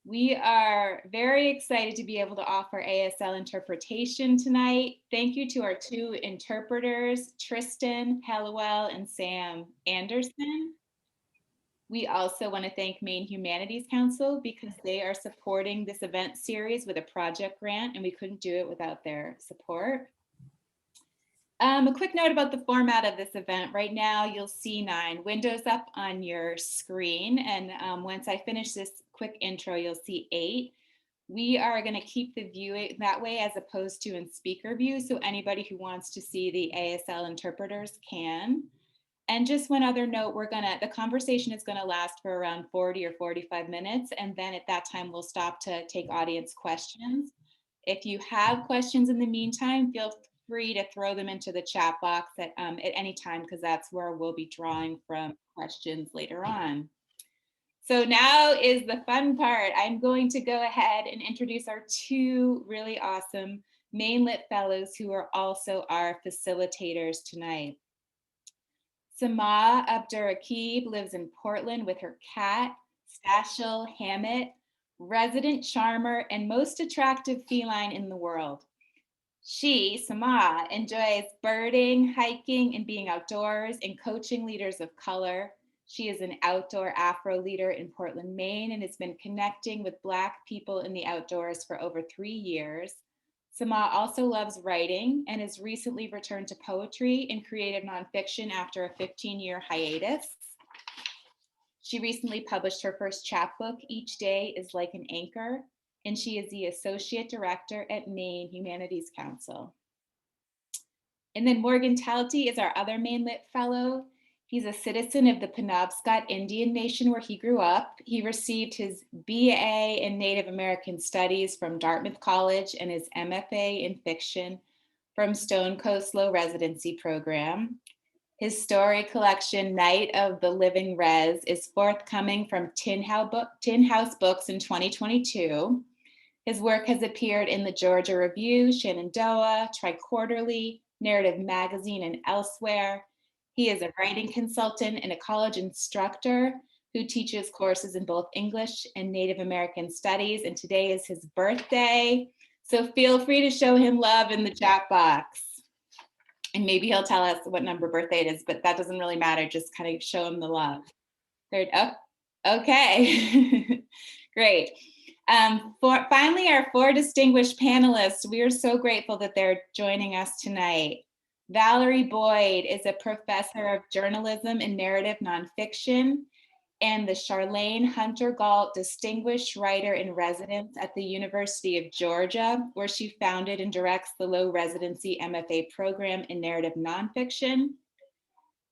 We are very excited to be able to offer ASL interpretation tonight. Thank you to our two interpreters, Tristan Hallowell and Sam Anderson. We also want to thank Maine Humanities Council because they are supporting this event series with a project grant, and we couldn't do it without their support. A quick note about the format of this event. Right now, you'll see 9 windows up on your screen. And once I finish this quick intro, you'll see 8. We are going to keep the view that way as opposed to in speaker view. So anybody who wants to see the ASL interpreters can. And just one other note, the conversation is going to last for around 40 or 45 minutes. And then at that time, we'll stop to take audience questions. If you have questions in the meantime, feel free to throw them into the chat box at any time, because that's where we'll be drawing from questions later on. So now is the fun part. I'm going to go ahead and introduce our 2 really awesome Maine Lit Fellows who are also our facilitators tonight. Samaa Abdurraqib lives in Portland with her cat, Stashel Hammett, resident charmer and most attractive feline in the world. She, Samaa, enjoys birding, hiking, and being outdoors and coaching leaders of color. She is an outdoor Afro leader in Portland, Maine, and has been connecting with Black people in the outdoors for over 3 years. Samaa also loves writing and has recently returned to poetry and creative nonfiction after a 15-year hiatus. She recently published her first chapbook, Each Day is Like an Anchor, and she is the Associate Director at Maine Humanities Council. And then Morgan Talty is our other Maine Lit Fellow. He's a citizen of the Penobscot Indian Nation where he grew up. He received his BA in Native American Studies from Dartmouth College and his MFA in Fiction from Stone Coast Low Residency Program. His story collection, Night of the Living Res, is forthcoming from Tin House Books in 2022. His work has appeared in the Georgia Review, Shenandoah, Tri-Quarterly, Narrative Magazine, and elsewhere. He is a writing consultant and a college instructor who teaches courses in both English and Native American Studies, and today is his birthday. So feel free to show him love in the chat box. And maybe he'll tell us what number birthday it is, but that doesn't really matter. Just kind of show him the love. Great. Oh, okay. Great. Finally, our 4 distinguished panelists, we are so grateful that they're joining us tonight. Valerie Boyd is a professor of journalism and narrative nonfiction and the Charlene Hunter Galt Distinguished Writer in Residence at the University of Georgia, where she founded and directs the low residency MFA program in narrative nonfiction.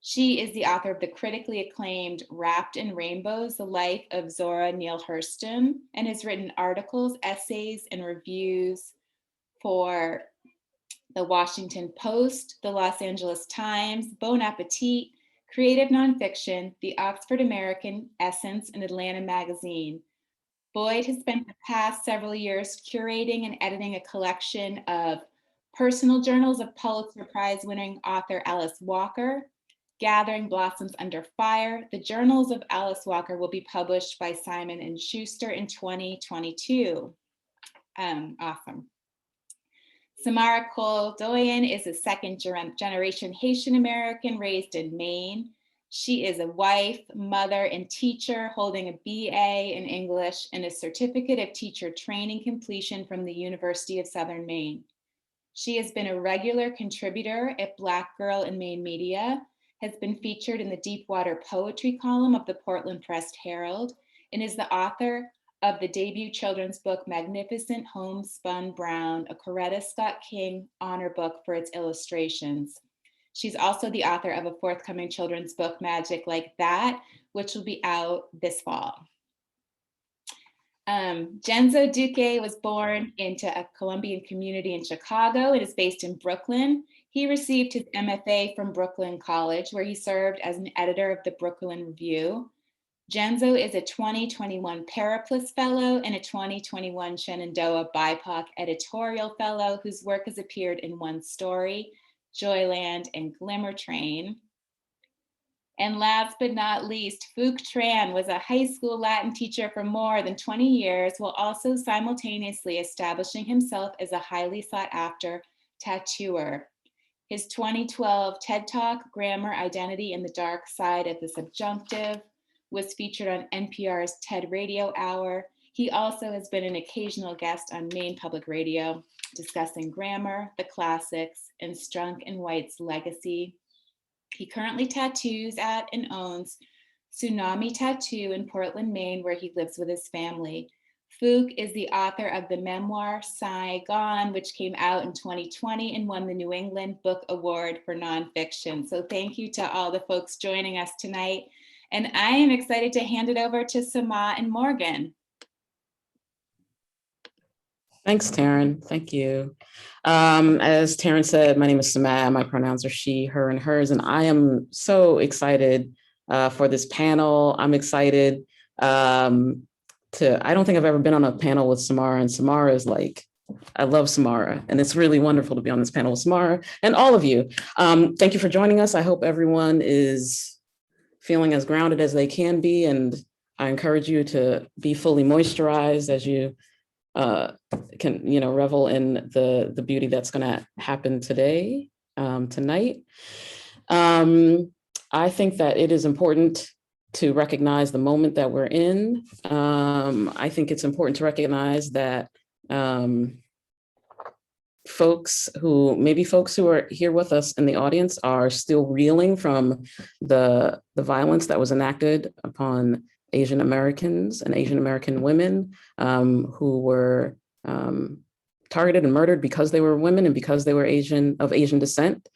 She is the author of the critically acclaimed Wrapped in Rainbows, The Life of Zora Neale Hurston, and has written articles, essays, and reviews for the Washington Post, the Los Angeles Times, Bon Appetit, Creative Nonfiction, the Oxford American, Essence, and Atlanta Magazine. Boyd has spent the past several years curating and editing a collection of personal journals of Pulitzer Prize-winning author Alice Walker, Gathering Blossoms Under Fire. The journals of Alice Walker will be published by Simon & Schuster in 2022. Awesome. Samara Cole Doyon is a second-generation Haitian American raised in Maine. She is a wife, mother, and teacher holding a BA in English and a certificate of teacher training completion from the University of Southern Maine. She has been a regular contributor at Black Girl in Maine Media, has been featured in the Deepwater Poetry column of the Portland Press Herald, and is the author of the debut children's book, Magnificent Homespun Brown, a Coretta Scott King honor book for its illustrations. She's also the author of a forthcoming children's book, Magic Like That, which will be out this fall. Jenzo DuQue was born into a Colombian community in Chicago and is based in Brooklyn. He received his MFA from Brooklyn College, where he served as an editor of the Brooklyn Review. Jenzo is a 2021 Periplus Fellow and a 2021 Shenandoah BIPOC Editorial Fellow whose work has appeared in One Story, Joyland, and Glimmer Train. And last but not least, Phuc Tran was a high school Latin teacher for more than 20 years, while also simultaneously establishing himself as a highly sought after tattooer. His 2012 TED Talk, Grammar, Identity, and the Dark Side of the Subjunctive, was featured on NPR's TED Radio Hour. He also has been an occasional guest on Maine Public Radio, discussing grammar, the classics, and Strunk and White's legacy. He currently tattoos at and owns Tsunami Tattoo in Portland, Maine, where he lives with his family. Phuc is the author of the memoir Saigon, which came out in 2020 and won the New England Book Award for nonfiction. So thank you to all the folks joining us tonight. And I am excited to hand it over to Samaa and Morgan. Thanks, Taryn. Thank you. As Taryn said, my name is Samaa. My pronouns are she, her, and hers. And I am so excited for this panel. I'm excited I don't think I've ever been on a panel with Samara, and Samara is like, I love Samara. And it's really wonderful to be on this panel with Samara and all of you. Thank you for joining us. I hope everyone is feeling as grounded as they can be. And I encourage you to be fully moisturized as you can revel in the beauty that's going to happen today, tonight. I think that it is important to recognize the moment that we're in. I think it's important to recognize that folks who are here with us in the audience are still reeling from the violence that was enacted upon Asian Americans and Asian American women who were targeted and murdered because they were women and because they were of Asian descent.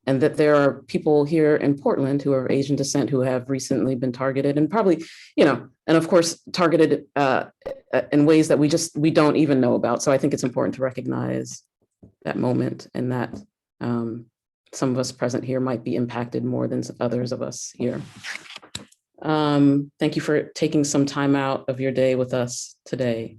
And that there are people here in Portland who are of Asian descent who have recently been targeted and probably, and of course, targeted in ways that we don't even know about. So I think it's important to recognize that moment and that some of us present here might be impacted more than others of us here. Thank you for taking some time out of your day with us today.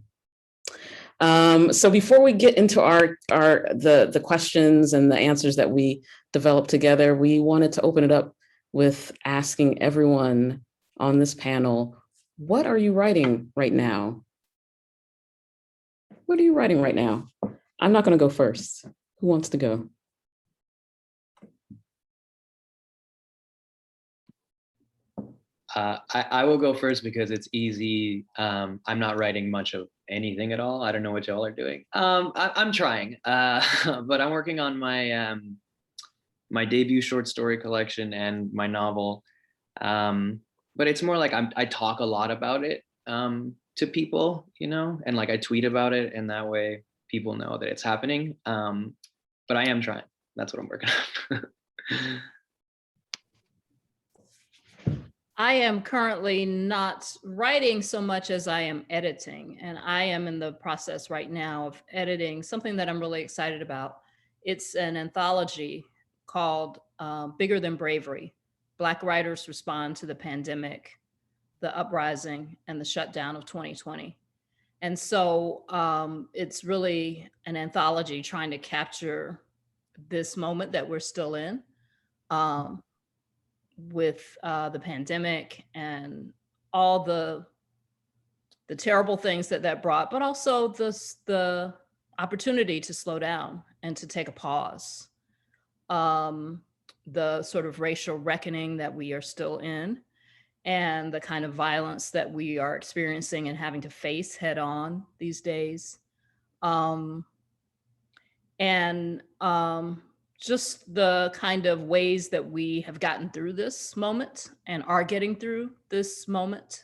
So before we get into the questions and the answers that we developed together, we wanted to open it up with asking everyone on this panel, what are you writing right now? What are you writing right now? I'm not going to go first. Who wants to go? I will go first because it's easy. I'm not writing much of anything at all. I don't know what y'all are doing. I'm trying, but I'm working on my my debut short story collection and my novel. But it's more like I talk a lot about it to people, and like I tweet about it, and that way people know that it's happening. But I am trying. That's what I'm working on. I am currently not writing so much as I am editing, and I am in the process right now of editing something that I'm really excited about. It's an anthology called Bigger Than Bravery. Black writers respond to the pandemic, the uprising, and the shutdown of 2020. And so it's really an anthology trying to capture this moment that we're still in. With the pandemic and all the terrible things that brought, but also the opportunity to slow down and to take a pause. The sort of racial reckoning that we are still in, and the kind of violence that we are experiencing and having to face head on these days. Just the kind of ways that we have gotten through this moment and are getting through this moment,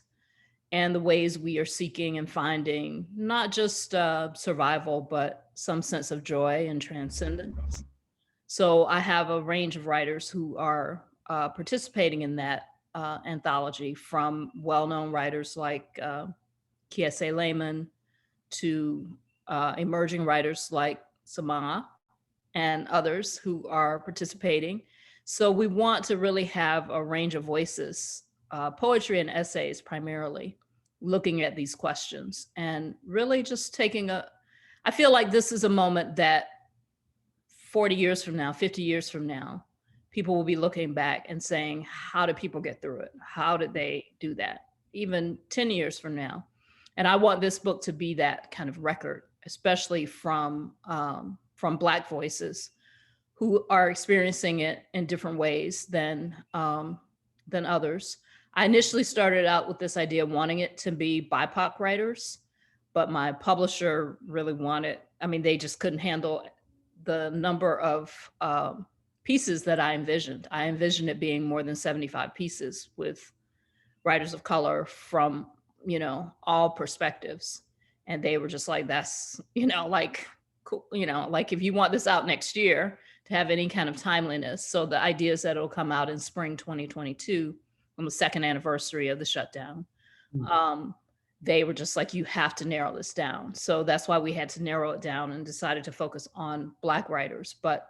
and the ways we are seeking and finding not just survival, but some sense of joy and transcendence. So I have a range of writers who are participating in that anthology, from well-known writers like Kiese Layman to emerging writers like Samaa and others who are participating. So we want to really have a range of voices, poetry and essays primarily, looking at these questions and really just I feel like this is a moment that 40 years from now, 50 years from now, people will be looking back and saying, how did people get through it? How did they do that? Even 10 years from now. And I want this book to be that kind of record, especially from Black voices who are experiencing it in different ways than others. I initially started out with this idea of wanting it to be BIPOC writers, but my publisher really wanted, I mean, they just couldn't handle the number of pieces that I envisioned. I envisioned it being more than 75 pieces with writers of color from, you know, all perspectives. And they were just like, that's, you know, like, cool, you know, like if you want this out next year to have any kind of timeliness. So the idea is that it'll come out in spring 2022 on the second anniversary of the shutdown. They were just like, you have to narrow this down. So that's why we had to narrow it down and decided to focus on Black writers. But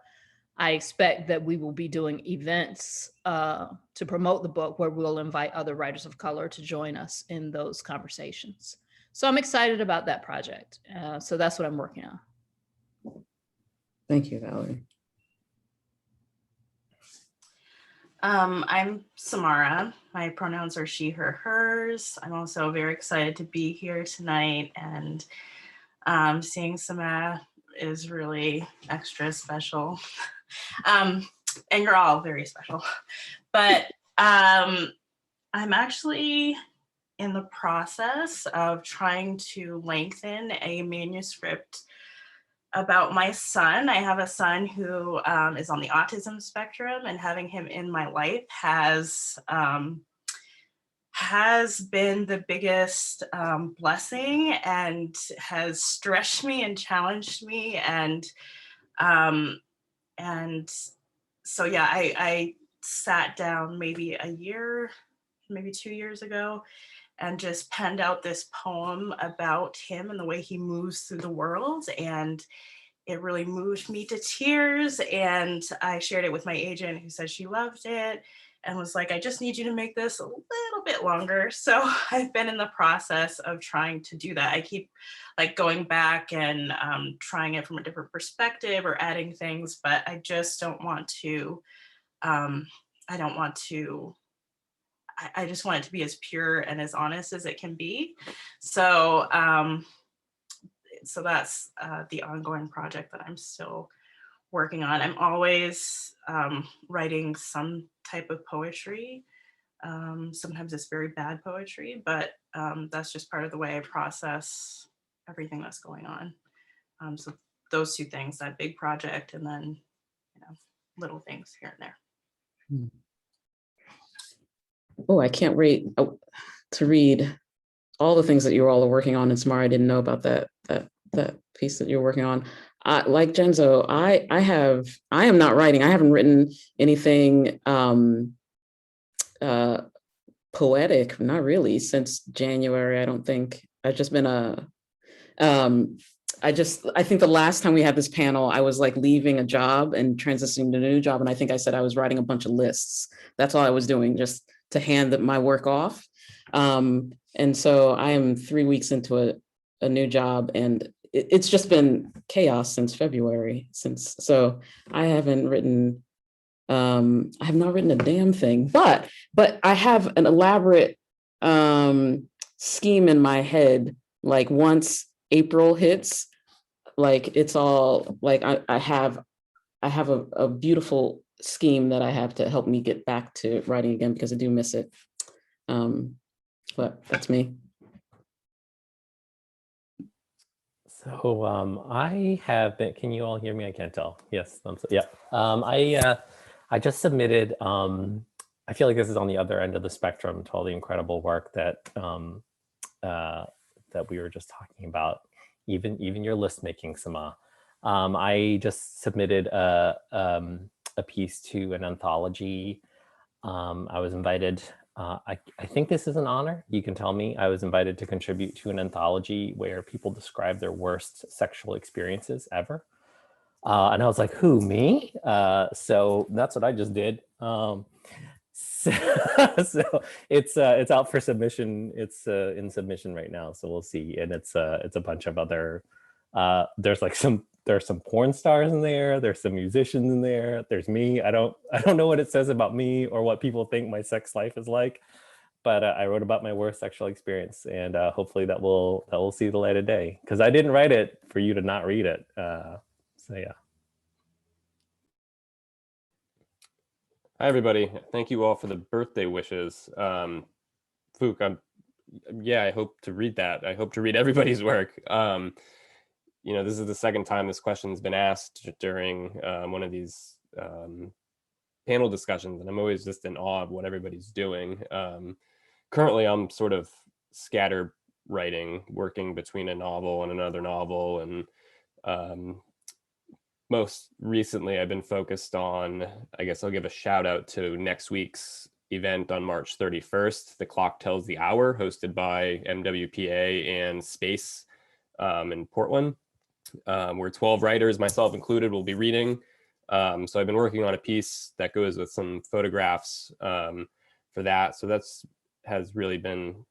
I expect that we will be doing events to promote the book where we'll invite other writers of color to join us in those conversations. So I'm excited about that project. So that's what I'm working on. Thank you, Valerie. I'm Samara. My pronouns are she, her, hers. I'm also very excited to be here tonight, and seeing Samaa is really extra special. And you're all very special. But I'm actually in the process of trying to lengthen a manuscript about my son. I have a son who is on the autism spectrum, and having him in my life has been the biggest blessing, and has stretched me and challenged me. And so, yeah, I sat down maybe a year, maybe 2 years ago, and just penned out this poem about him and the way he moves through the world. And it really moved me to tears. And I shared it with my agent, who said she loved it and was like, I just need you to make this a little bit longer. So I've been in the process of trying to do that. I keep like going back and trying it from a different perspective or adding things, but I just don't want to, I just want it to be as pure and as honest as it can be. So, so that's the ongoing project that I'm still working on. I'm always writing some type of poetry. Sometimes it's very bad poetry, but that's just part of the way I process everything that's going on. So those two things, that big project, and then, you know, little things here and there. Oh, I can't wait to read all the things that you all are working on. And Samara, I didn't know about that piece that you're working on. Like Jenzo, I am not writing. I haven't written anything poetic, not really, since January. I don't think. I've just been I think the last time we had this panel, I was like leaving a job and transitioning to a new job. And I think I said I was writing a bunch of lists. That's all I was doing, just to hand my work off. And so I am 3 weeks into a new job, and it's just been chaos since February. So I haven't written, I have not written a damn thing, but I have an elaborate scheme in my head. Like once April hits, like it's all like I have a beautiful scheme that I have to help me get back to writing again, because I do miss it. But that's me. So I have been, can you all hear me? I can't tell. Yes, yeah. I just submitted, I feel like this is on the other end of the spectrum to all the incredible work that that we were just talking about, even your list making, Samaa. I just submitted a piece to an anthology. I was invited, I think this is an honor, you can tell me. I was invited to contribute to an anthology where people describe their worst sexual experiences ever. And I was like, who, me? So that's what I just did. So it's out for submission. It's in submission right now, so we'll see. And it's a bunch of other, there's like some there's some porn stars in there. There's some musicians in there. There's me. I don't know what it says about me or what people think my sex life is like, but I wrote about my worst sexual experience, and hopefully that will see the light of day, because I didn't write it for you to not read it. So yeah. Hi, everybody. Thank you all for the birthday wishes. Phuc, I hope to read that. I hope to read everybody's work. You know, this is the second time this question's been asked during one of these panel discussions, and I'm always just in awe of what everybody's doing. Currently, I'm sort of scatter writing, working between a novel and another novel, and most recently, I've been focused on, I guess I'll give a shout out to next week's event on March 31st, The Clock Tells the Hour, hosted by MWPA and Space in Portland, where 12 writers, myself included, will be reading. So I've been working on a piece that goes with some photographs for that. So has really been,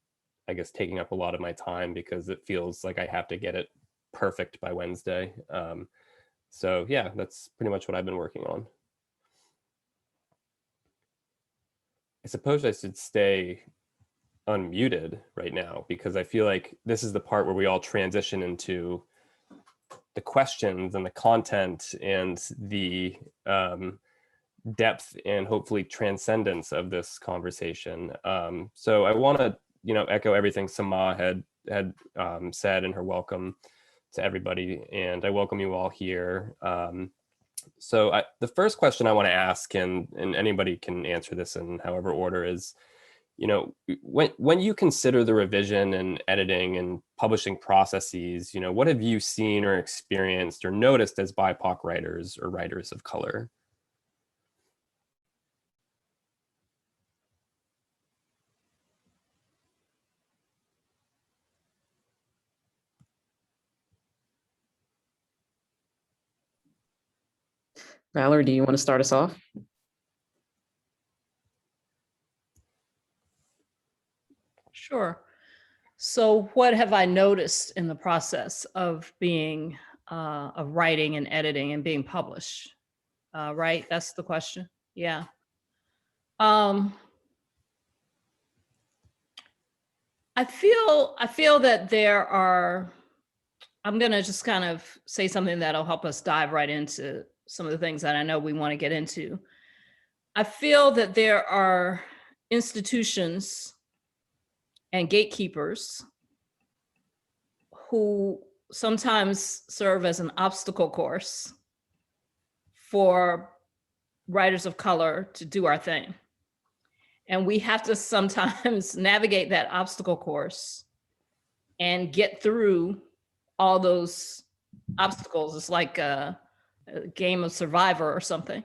I guess, taking up a lot of my time, because it feels like I have to get it perfect by Wednesday. So yeah, that's pretty much what I've been working on. I suppose I should stay unmuted right now, because I feel like this is the part where we all transition into the questions and the content and the depth and hopefully transcendence of this conversation. So I want to, echo everything Samaa had said in her welcome to everybody, and I welcome you all here. So the first question I want to ask, and anybody can answer this in however order, is, when you consider the revision and editing and publishing processes, what have you seen or experienced or noticed as BIPOC writers or writers of color? Valerie, do you want to start us off? Sure. So what have I noticed in the process of being, of writing and editing and being published? Right? That's the question. Yeah. I feel that there are, I'm going to just kind of say something that'll help us dive right into some of the things that I know we want to get into. I feel that there are institutions and gatekeepers who sometimes serve as an obstacle course for writers of color to do our thing. And we have to sometimes navigate that obstacle course and get through all those obstacles. It's like a game of Survivor or something,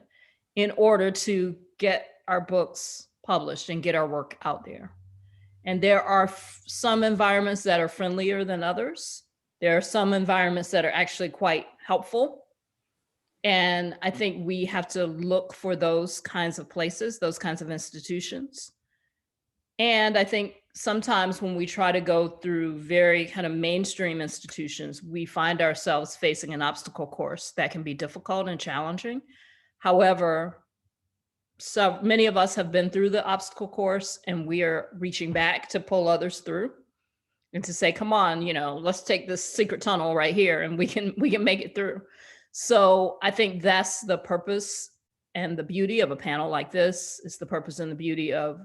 in order to get our books published and get our work out there. And there are some environments that are friendlier than others. There are some environments that are actually quite helpful. And I think we have to look for those kinds of places, those kinds of institutions. And I think sometimes when we try to go through very kind of mainstream institutions, we find ourselves facing an obstacle course that can be difficult and challenging. However, so many of us have been through the obstacle course, and we are reaching back to pull others through and to say, come on, let's take this secret tunnel right here and we can make it through. So I think that's the purpose and the beauty of a panel like this. Is the purpose and the beauty of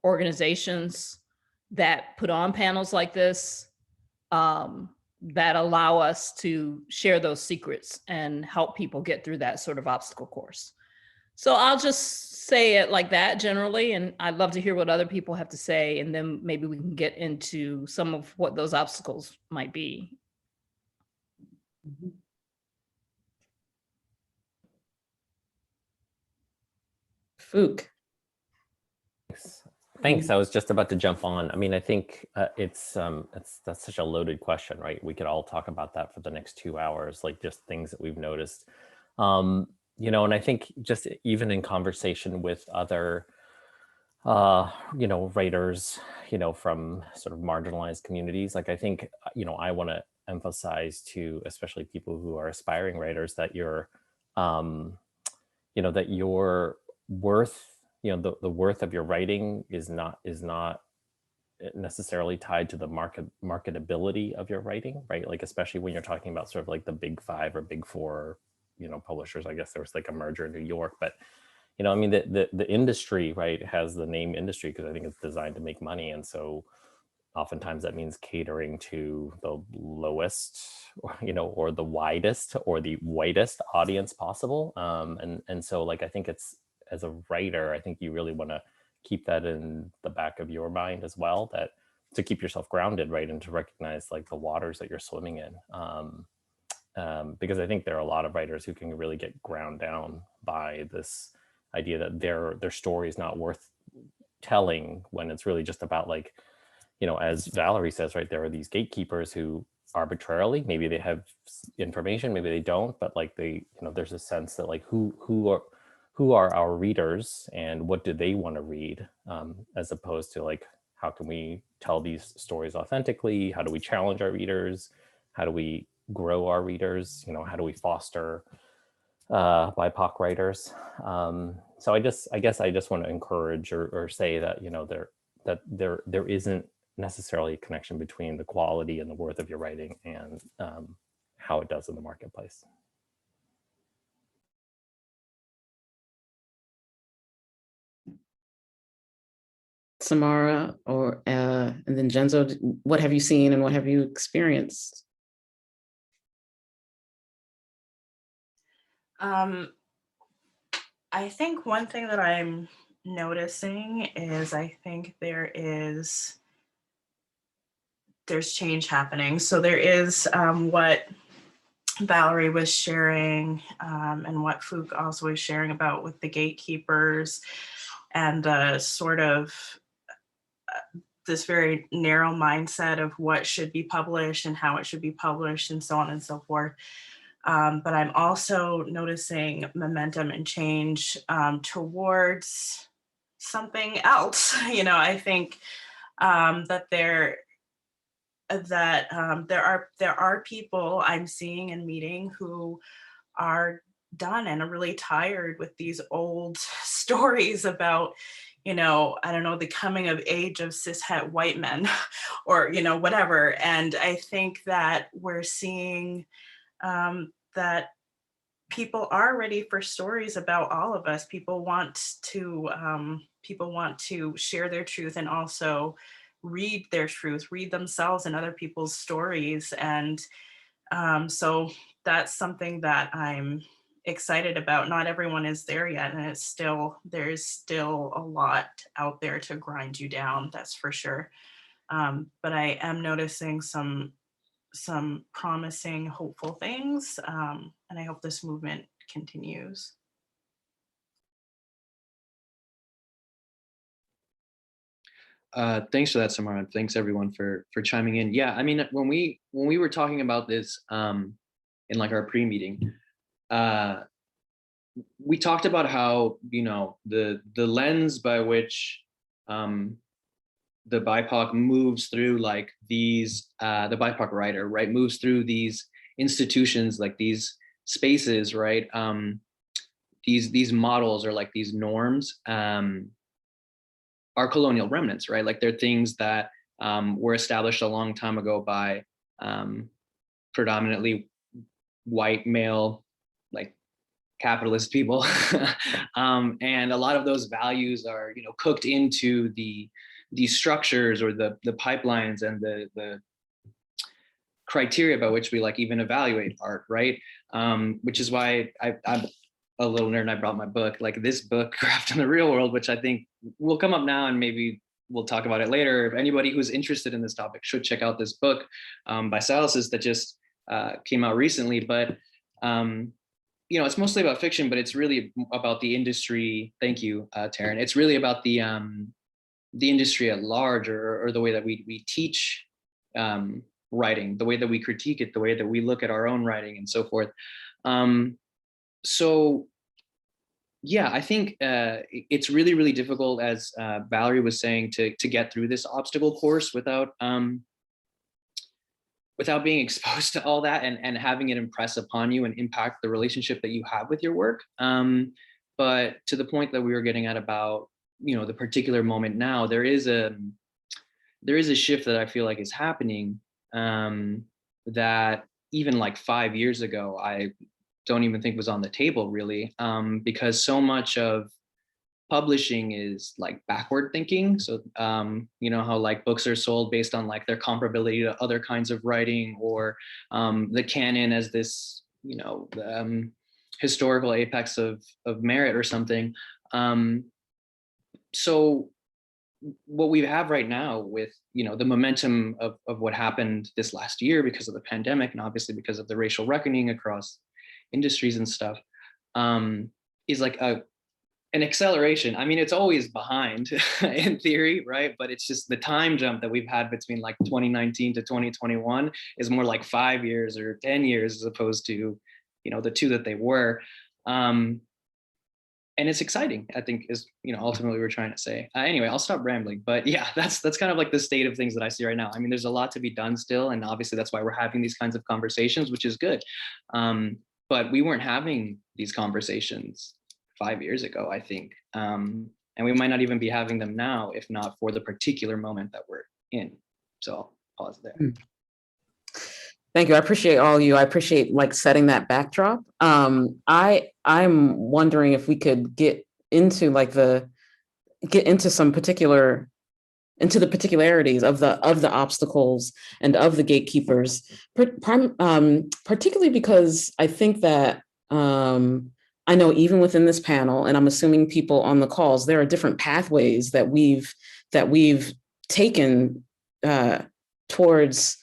organizations that put on panels like this, that allow us to share those secrets and help people get through that sort of obstacle course. So I'll just say it like that generally, and I'd love to hear what other people have to say, and then maybe we can get into some of what those obstacles might be. Phuc. Thanks. I was just about to jump on. I mean, I think that's such a loaded question, right? We could all talk about that for the next 2 hours, like just things that we've noticed. And I think just even in conversation with other writers, from sort of marginalized communities. Like, I think, I want to emphasize to especially people who are aspiring writers that that your worth, the worth of your writing is not necessarily tied to the marketability of your writing, right? Like, especially when you're talking about sort of like the big five or big four, publishers. I guess there was like a merger in New York, but I mean, the industry, right, has the name industry because I think it's designed to make money. And so oftentimes that means catering to the lowest, or the widest or the whitest audience possible. And so, like, I think it's, as a writer, I think you really want to keep that in the back of your mind as well, that to keep yourself grounded, right, and to recognize like the waters that you're swimming in. Because I think there are a lot of writers who can really get ground down by this idea that their story is not worth telling, when it's really just about, like, as Valerie says, right, there are these gatekeepers who arbitrarily, maybe they have information, maybe they don't, but like there's a sense that like who are our readers and what do they want to read, as opposed to like, how can we tell these stories authentically? How do we challenge our readers? How do we grow our readers? How do we foster BIPOC writers? So I guess I just want to encourage or say that there isn't necessarily a connection between the quality and the worth of your writing and how it does in the marketplace. Samara, and then Jenzo, what have you seen and what have you experienced? I think one thing that I'm noticing is I think there's change happening. So there is what Valerie was sharing and what Phuc also was sharing about with the gatekeepers and sort of this very narrow mindset of what should be published and how it should be published and so on and so forth. But I'm also noticing momentum and change towards something else. I think that there are people I'm seeing and meeting who are done and are really tired with these old stories about, I don't know, the coming of age of cishet white men or, whatever. And I think that we're seeing that people are ready for stories about all of us. People want to share their truth and also read their truth, read themselves and other people's stories. And so that's something that I'm excited about. Not everyone is there yet, and there's still a lot out there to grind you down, that's for sure. But I am noticing some promising, hopeful things, and I hope this movement continues. Thanks for that, Samara. Thanks everyone for chiming in. Yeah, I mean, when we were talking about this in like our pre-meeting, we talked about how the lens by which the BIPOC moves through like these the BIPOC writer, right, moves through these institutions, like these spaces, right, these models or like these norms are colonial remnants, right? Like they're things that were established a long time ago by predominantly white male, like capitalist people. And a lot of those values are, cooked into these structures or the pipelines and the criteria by which we like even evaluate art, right? Which is why I'm a little nerd and I brought my book, like this book, Craft in the Real World, which I think will come up now and maybe we'll talk about it later. If anybody who's interested in this topic should check out this book by Silas that just came out recently. But it's mostly about fiction, but it's really about the industry. Thank you, Taryn. It's really about the industry at large, or the way that we teach writing, the way that we critique it, the way that we look at our own writing and so forth. So Yeah, I think it's really, really difficult, as Valerie was saying, to get through this obstacle course without being exposed to all that and having it impress upon you and impact the relationship that you have with your work. But to the point that we were getting at about, the particular moment now, there is a shift that I feel like is happening, that even like 5 years ago, I don't even think was on the table really, because so much of publishing is like backward thinking. So how like books are sold based on like their comparability to other kinds of writing, or the canon as this historical apex of merit or something. So what we have right now with the momentum of what happened this last year because of the pandemic, and obviously because of the racial reckoning across industries and stuff, is like an acceleration. I mean, it's always behind in theory, right? But it's just the time jump that we've had between like 2019 to 2021 is more like 5 years or 10 years as opposed to the 2 that they were. And it's exciting, I think, is ultimately we're trying to say. Anyway, I'll stop rambling, but yeah, that's kind of like the state of things that I see right now. I mean, there's a lot to be done still, and obviously that's why we're having these kinds of conversations, which is good. But we weren't having these conversations 5 years ago, I think, and we might not even be having them now if not for the particular moment that we're in. So I'll pause there. Thank you. I appreciate all of you. I appreciate like setting that backdrop. I'm wondering if we could get into the particularities of the obstacles and of the gatekeepers, particularly because I think that I know even within this panel, and I'm assuming people on the calls, there are different pathways that we've taken towards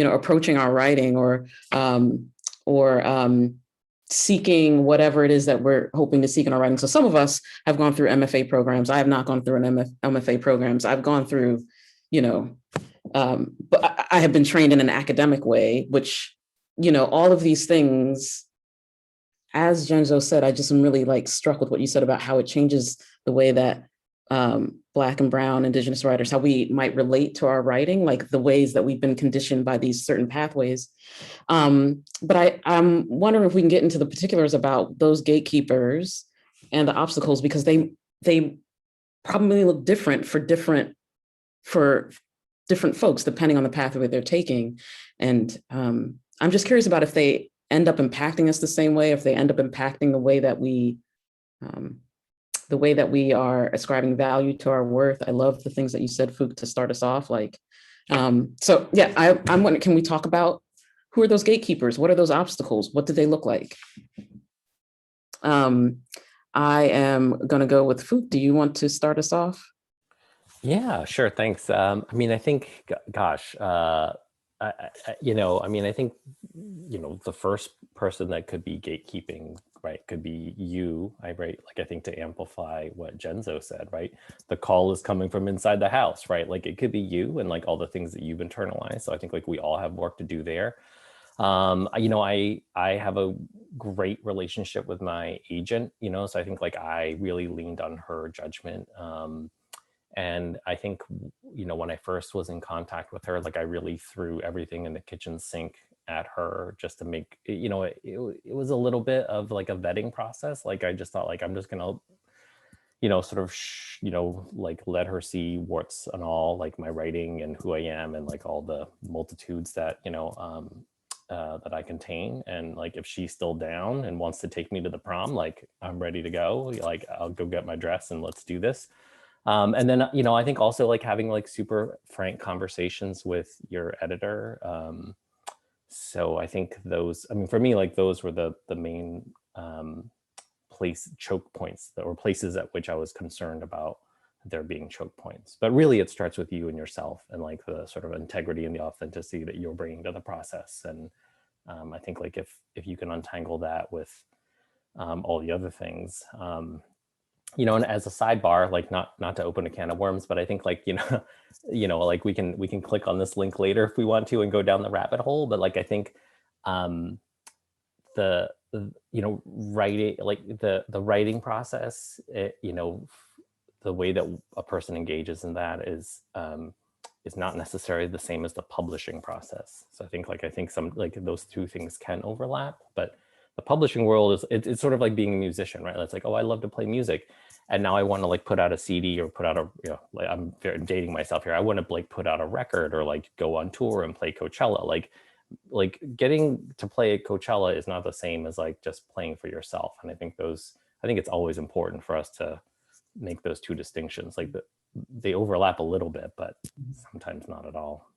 approaching our writing or seeking whatever it is that we're hoping to seek in our writing. So some of us have gone through MFA programs. I have not gone through an MFA programs. I've gone through, but I have been trained in an academic way, which, all of these things, as Jenzo said, I just am really like struck with what you said about how it changes the way that Black and Brown Indigenous writers, how we might relate to our writing, like the ways that we've been conditioned by these certain pathways. But I'm wondering if we can get into the particulars about those gatekeepers and the obstacles, because they probably look different for different folks, depending on the pathway they're taking. And I'm just curious about if they end up impacting us the same way, if they end up impacting the way that we are ascribing value to our worth. I love the things that you said, Phuc, to start us off. So yeah, I'm wondering, can we talk about who are those gatekeepers? What are those obstacles? What do they look like? I am going to go with Phuc. Do you want to start us off? Yeah, sure. Thanks. I mean, I think, gosh, I think, the first person that could be gatekeeping, right, could be you. I think to amplify what Jenzo said, right, the call is coming from inside the house, right? Like it could be you and like all the things that you've internalized. So I think like we all have work to do there. I have a great relationship with my agent, so I think like I really leaned on her judgment. And I think, when I first was in contact with her, like I really threw everything in the kitchen sink at her just to make, it was a little bit of like a vetting process. Like I just thought like, I'm just going to, like let her see warts and all, like my writing and who I am and like all the multitudes that, that I contain. And like, if she's still down and wants to take me to the prom, like I'm ready to go, like I'll go get my dress and let's do this. And then, I think also like having like super frank conversations with your editor. So I think those, for me, like those were the main choke points that were places at which I was concerned about there being choke points. But really it starts with you and yourself and like the sort of integrity and the authenticity that you're bringing to the process. And I think like if you can untangle that with all the other things, and as a sidebar, like not to open a can of worms, but I think like, like we can click on this link later if we want to and go down the rabbit hole. But like, I think the writing, like the writing process, the way that a person engages in that is not necessarily the same as the publishing process. So I think some those two things can overlap, but the publishing world is it's sort of like being a musician, right? It's like, oh, I love to play music, and now I want to like put out a CD or put out I'm dating myself here. I want to like put out a record or like go on tour and play Coachella. Like getting to play at Coachella is not the same as like just playing for yourself. And I think it's always important for us to make those two distinctions. Like they overlap a little bit, but sometimes not at all.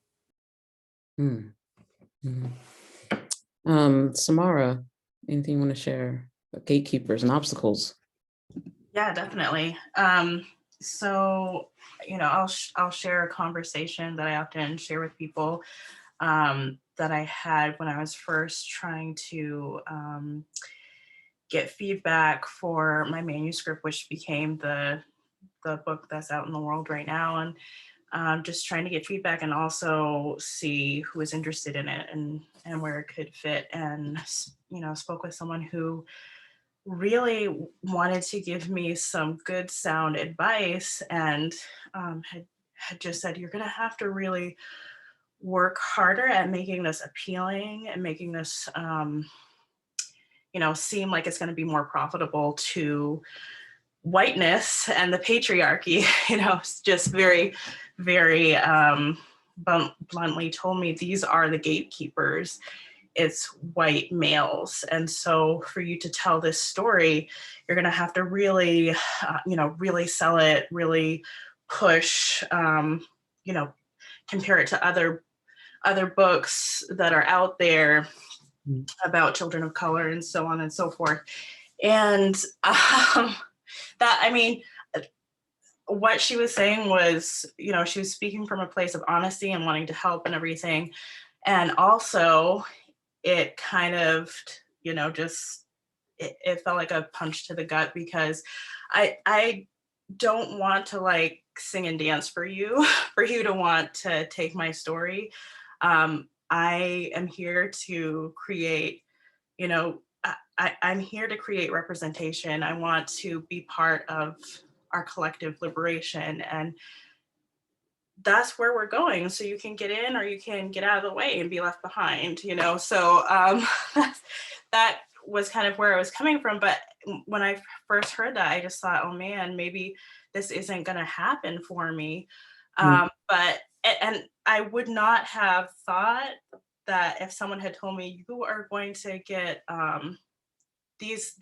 Samara, anything you want to share? Gatekeepers and obstacles. Yeah, definitely. So, I'll share a conversation that I often share with people that I had when I was first trying to get feedback for my manuscript, which became the book that's out in the world right now. And just trying to get feedback and also see who was interested in it and where it could fit. And, spoke with someone who really wanted to give me some good sound advice and had just said, you're going to have to really work harder at making this appealing and making this, seem like it's going to be more profitable to whiteness and the patriarchy. Just very, very bluntly told me, these are the gatekeepers. It's white males. And so for you to tell this story, you're going to have to really, really sell it, really push, compare it to other books that are out there about children of color and so on and so forth. And what she was saying was, she was speaking from a place of honesty and wanting to help and everything. And also it kind of, it felt like a punch to the gut, because I don't want to like sing and dance for you to want to take my story. I am here to create, I'm here to create representation. I want to be part of our collective liberation, and that's where we're going. So you can get in or you can get out of the way and be left behind, So that was kind of where I was coming from. But when I first heard that, I just thought, oh man, maybe this isn't going to happen for me. But I would not have thought that if someone had told me, you are going to get this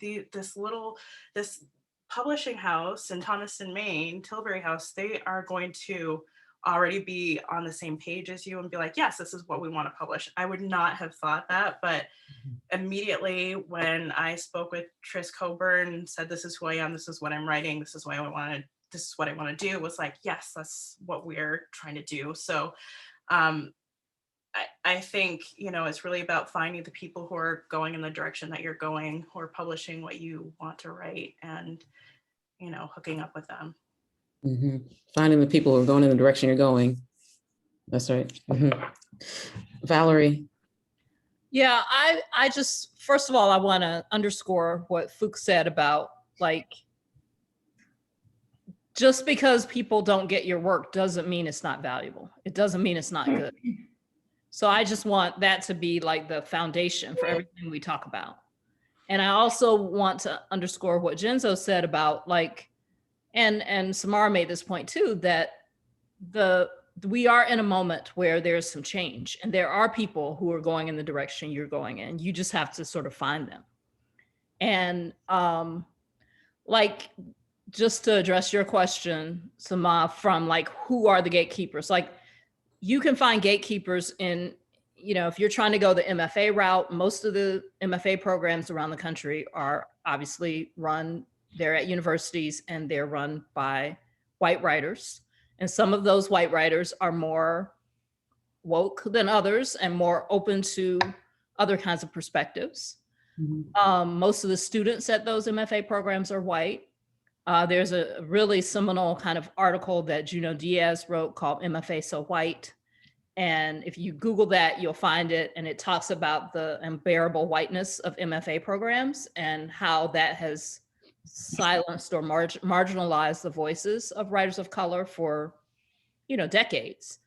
publishing house in Thomaston, Maine, Tilbury House, they are going to already be on the same page as you and be like, yes, this is what we want to publish. I would not have thought that, but immediately when I spoke with Tris Coburn, said, this is who I am, this is what I'm writing, this is what I want to do, was like, yes, that's what we're trying to do. So I think, it's really about finding the people who are going in the direction that you're going, who are publishing what you want to write, and, hooking up with them. Finding the people who are going in the direction you're going. That's right. Valerie. Yeah, I just, first of all, I want to underscore what Phuc said about, like, just because people don't get your work doesn't mean it's not valuable. It doesn't mean it's not good. So I just want that to be like the foundation for everything we talk about. And I also want to underscore what Jenzo said about like, and Samara made this point too, that we are in a moment where there's some change and there are people who are going in the direction you're going in. You just have to sort of find them. And like, just to address your question, Samaa, from like, who are the gatekeepers? Like, you can find gatekeepers in, if you're trying to go the MFA route, most of the MFA programs around the country are obviously they're at universities and they're run by white writers. And some of those white writers are more woke than others and more open to other kinds of perspectives. Most of the students at those MFA programs are white. There's a really seminal kind of article that Junot Diaz wrote called MFA So White. And if you Google that, you'll find it. And it talks about the unbearable whiteness of MFA programs and how that has silenced or marginalized the voices of writers of color for, decades.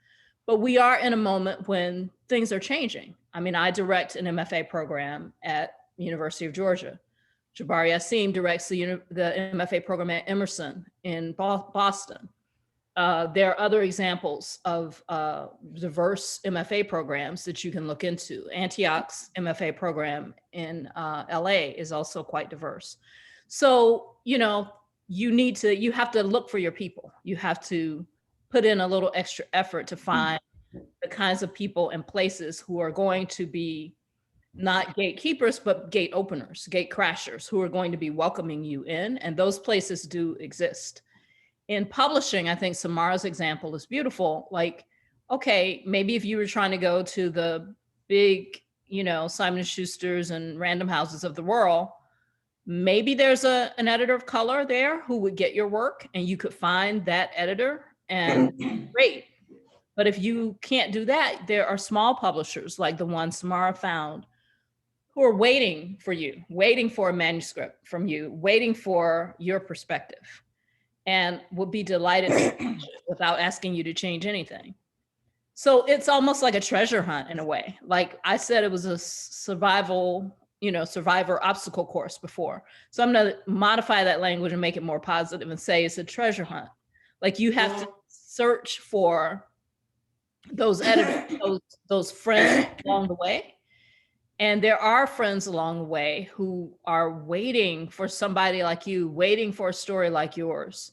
But we are in a moment when things are changing. I mean, I direct an MFA program at University of Georgia. Jabari Yassim directs the MFA program at Emerson in Boston. There are other examples of diverse MFA programs that you can look into. Antioch's MFA program in LA is also quite diverse. So, you have to look for your people. You have to put in a little extra effort to find the kinds of people and places who are going to be not gatekeepers, but gate openers, gate crashers, who are going to be welcoming you in. And those places do exist. In publishing, I think Samara's example is beautiful. Like, okay, maybe if you were trying to go to the big, Simon & Schuster's and Random Houses of the world, maybe there's an editor of color there who would get your work and you could find that editor and great. But if you can't do that, there are small publishers like the one Samara found who are waiting for you, waiting for a manuscript from you, waiting for your perspective, and would be delighted to change it without asking you to change anything. So it's almost like a treasure hunt in a way. Like I said, it was a survivor obstacle course before. So I'm gonna modify that language and make it more positive and say it's a treasure hunt. Like you have to search for those editors, those friends along the way. And there are friends along the way who are waiting for somebody like you, waiting for a story like yours.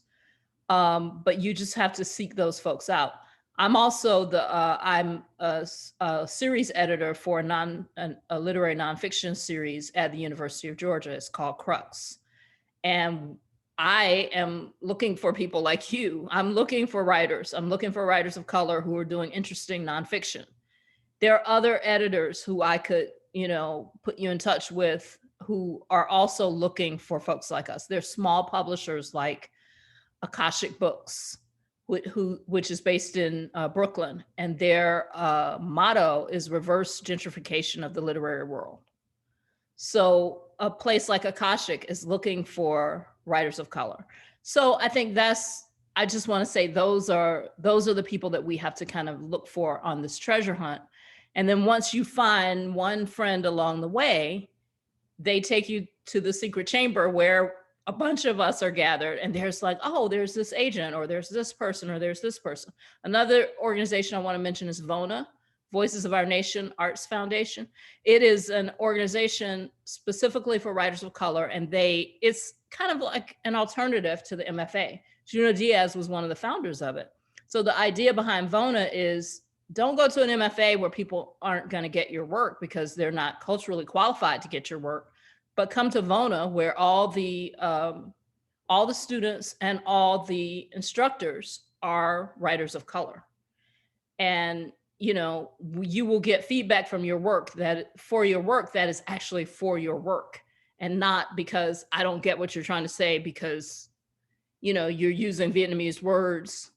But you just have to seek those folks out. I'm also I'm a series editor for a literary nonfiction series at the University of Georgia. It's called Crux. And I am looking for people like you. I'm looking for writers. I'm looking for writers of color who are doing interesting nonfiction. There are other editors who I could, put you in touch with who are also looking for folks like us. There's small publishers like Akashic Books, which is based in Brooklyn, and their motto is reverse gentrification of the literary world. So a place like Akashic is looking for writers of color. So I think I just want to say those are the people that we have to kind of look for on this treasure hunt. And then once you find one friend along the way, they take you to the secret chamber where a bunch of us are gathered, and there's like, oh, there's this agent, or there's this person, or there's this person. Another organization I want to mention is VONA, Voices of Our Nation Arts Foundation. It is an organization specifically for writers of color, and it's kind of like an alternative to the MFA. Junot Diaz was one of the founders of it. So the idea behind VONA is don't go to an MFA where people aren't going to get your work because they're not culturally qualified to get your work, but come to VONA where all the students and all the instructors are writers of color. And, you will get feedback from your work that is actually for your work, and not because I don't get what you're trying to say because, you're using Vietnamese words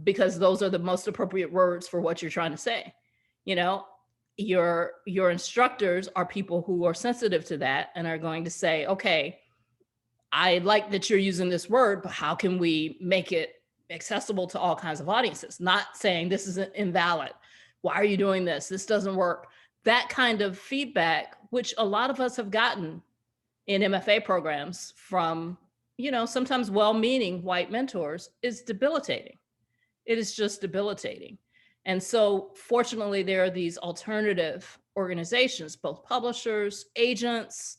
because those are the most appropriate words for what you're trying to say. Your instructors are people who are sensitive to that and are going to say, okay, I like that you're using this word, but how can we make it accessible to all kinds of audiences? Not saying this is invalid. Why are you doing this? This doesn't work. That kind of feedback, which a lot of us have gotten in MFA programs from, sometimes well-meaning white mentors, is debilitating. It is just debilitating. And so fortunately, there are these alternative organizations, both publishers, agents,